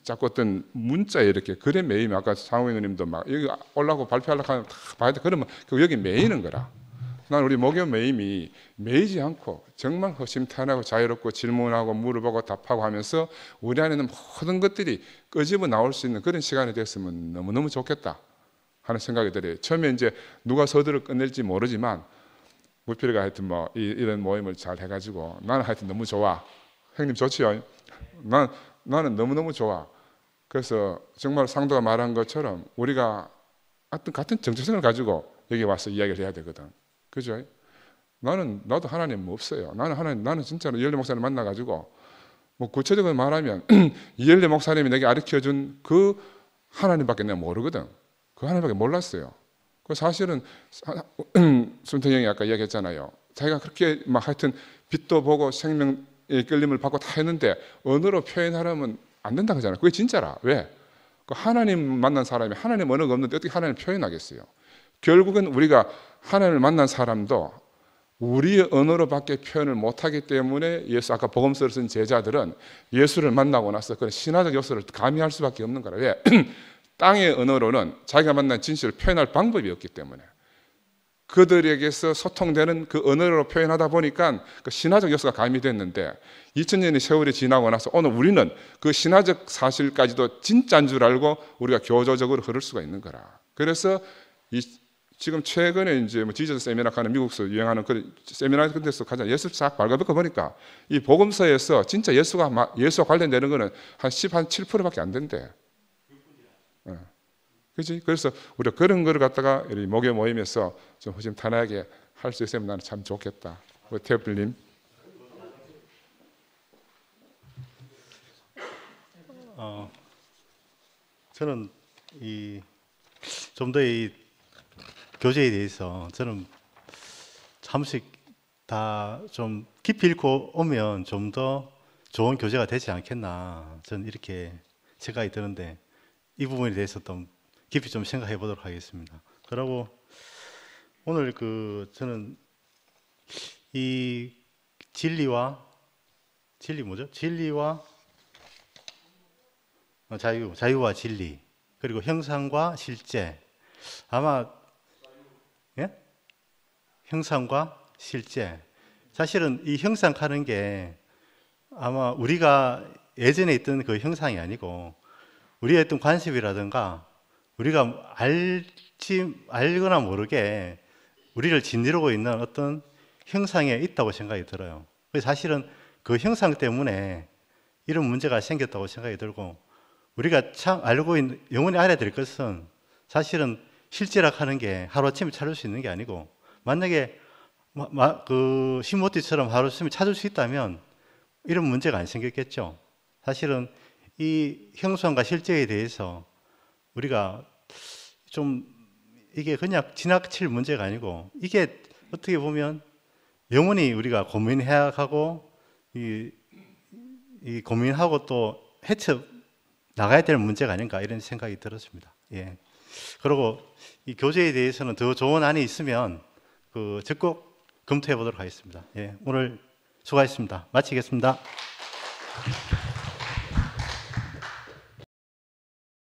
자꾸 어떤 문자에 이렇게 글에 매이면, 아까 장호인 누님도 막 여기 올라오고 발표하려고 하면 다 봐야 돼. 그러면 여기 매이는 거라. 난 우리 목요 매임이 매이지 않고 정말 허심탄회하고 자유롭고 질문하고 물어보고 답하고 하면서 우리 안에는 모든 것들이 끄집어 나올 수 있는 그런 시간이 됐으면 너무너무 좋겠다 하는 생각이 들어요. 처음에 이제 누가 서두를 끝낼지 모르지만 무필이가 하여튼 이런 모임을 잘 해가지고 나는 하여튼 너무 좋아. 형님 좋지요? 나는 너무너무 좋아. 그래서 정말 상도가 말한 것처럼 우리가 같은 정체성을 가지고 여기 와서 이야기를 해야 되거든. 그죠? 나도 하나님 없어요. 나는 진짜로 이열리 목사를 만나가지고 구체적으로 말하면 이열리 목사님이 내게 가르쳐준 그 하나님밖에 내가 모르거든. 그 하나님밖에 몰랐어요. 그 사실은 순태 형이 아까 이야기했잖아요. 자기가 그렇게 하여튼 빛도 보고 생명의 끌림을 받고 다 했는데 언어로 표현하려면 안 된다 그러잖아요. 그게 진짜라. 왜? 그 하나님 만난 사람이 하나님 언어가 없는데 어떻게 하나님을 표현하겠어요? 결국은 우리가 하나님을 만난 사람도 우리의 언어로밖에 표현을 못하기 때문에 예수, 아까 복음서를 쓴 제자들은 예수를 만나고 나서 그런 신화적 요소를 가미할 수밖에 없는 거라. 왜? 땅의 언어로는 자기가 만난 진실을 표현할 방법이 없기 때문에 그들에게서 소통되는 그 언어로 표현하다 보니까 그 신화적 요소가 가미됐는데 2000년의 세월이 지나고 나서 오늘 우리는 그 신화적 사실까지도 진짜인 줄 알고 우리가 교조적으로 흐를 수가 있는 거라. 그래서 지금 최근에 이제 지저스 세미나 하는 미국에서 유행하는 그 세미나 같은 가장 예수 싹 발가벗고 보니까 이 복음서에서 진짜 예수와 관련되는 거는 한 7%밖에 안 된대. 그렇지? 그래서 우리가 그런 거를 갖다가 목요 모임에서 좀 허심탄회하게 할 수 있으면 나는 참 좋겠다. 태엽들님. 저는 좀 더 이 교제에 대해서 저는 한 번씩 다 좀 깊이 읽고 오면 좀 더 좋은 교제가 되지 않겠나, 저는 이렇게 생각이 드는데 이 부분에 대해서 좀 깊이 좀 생각해 보도록 하겠습니다. 그리고 오늘 저는 이 진리와 자유와 진리, 그리고 형상과 실제. 아마 예? 형상과 실제. 사실은 이 형상하는 게 아마 우리가 예전에 있던 그 형상이 아니고 우리의 어떤 관습이라든가 우리가 알거나 모르게 우리를 짓누르고 있는 어떤 형상에 있다고 생각이 들어요. 그래서 사실은 그 형상 때문에 이런 문제가 생겼다고 생각이 들고, 우리가 참 알고 있는, 영원히 알아야 될 것은 사실은 실제라 하는 게 하루아침에 찾을 수 있는 게 아니고, 만약에 그 시모티처럼 하루아침에 찾을 수 있다면 이런 문제가 안 생겼겠죠. 사실은 이 형상과 실제에 대해서 우리가 좀 이게 그냥 지나칠 문제가 아니고, 이게 어떻게 보면 영원히 우리가 고민해야 하고 이 고민하고 또 헤쳐 나가야 될 문제가 아닌가, 이런 생각이 들었습니다. 예. 그리고 이 교재에 대해서는 더 좋은 안이 있으면 적극 검토해 보도록 하겠습니다. 예. 오늘 수고하셨습니다. 마치겠습니다.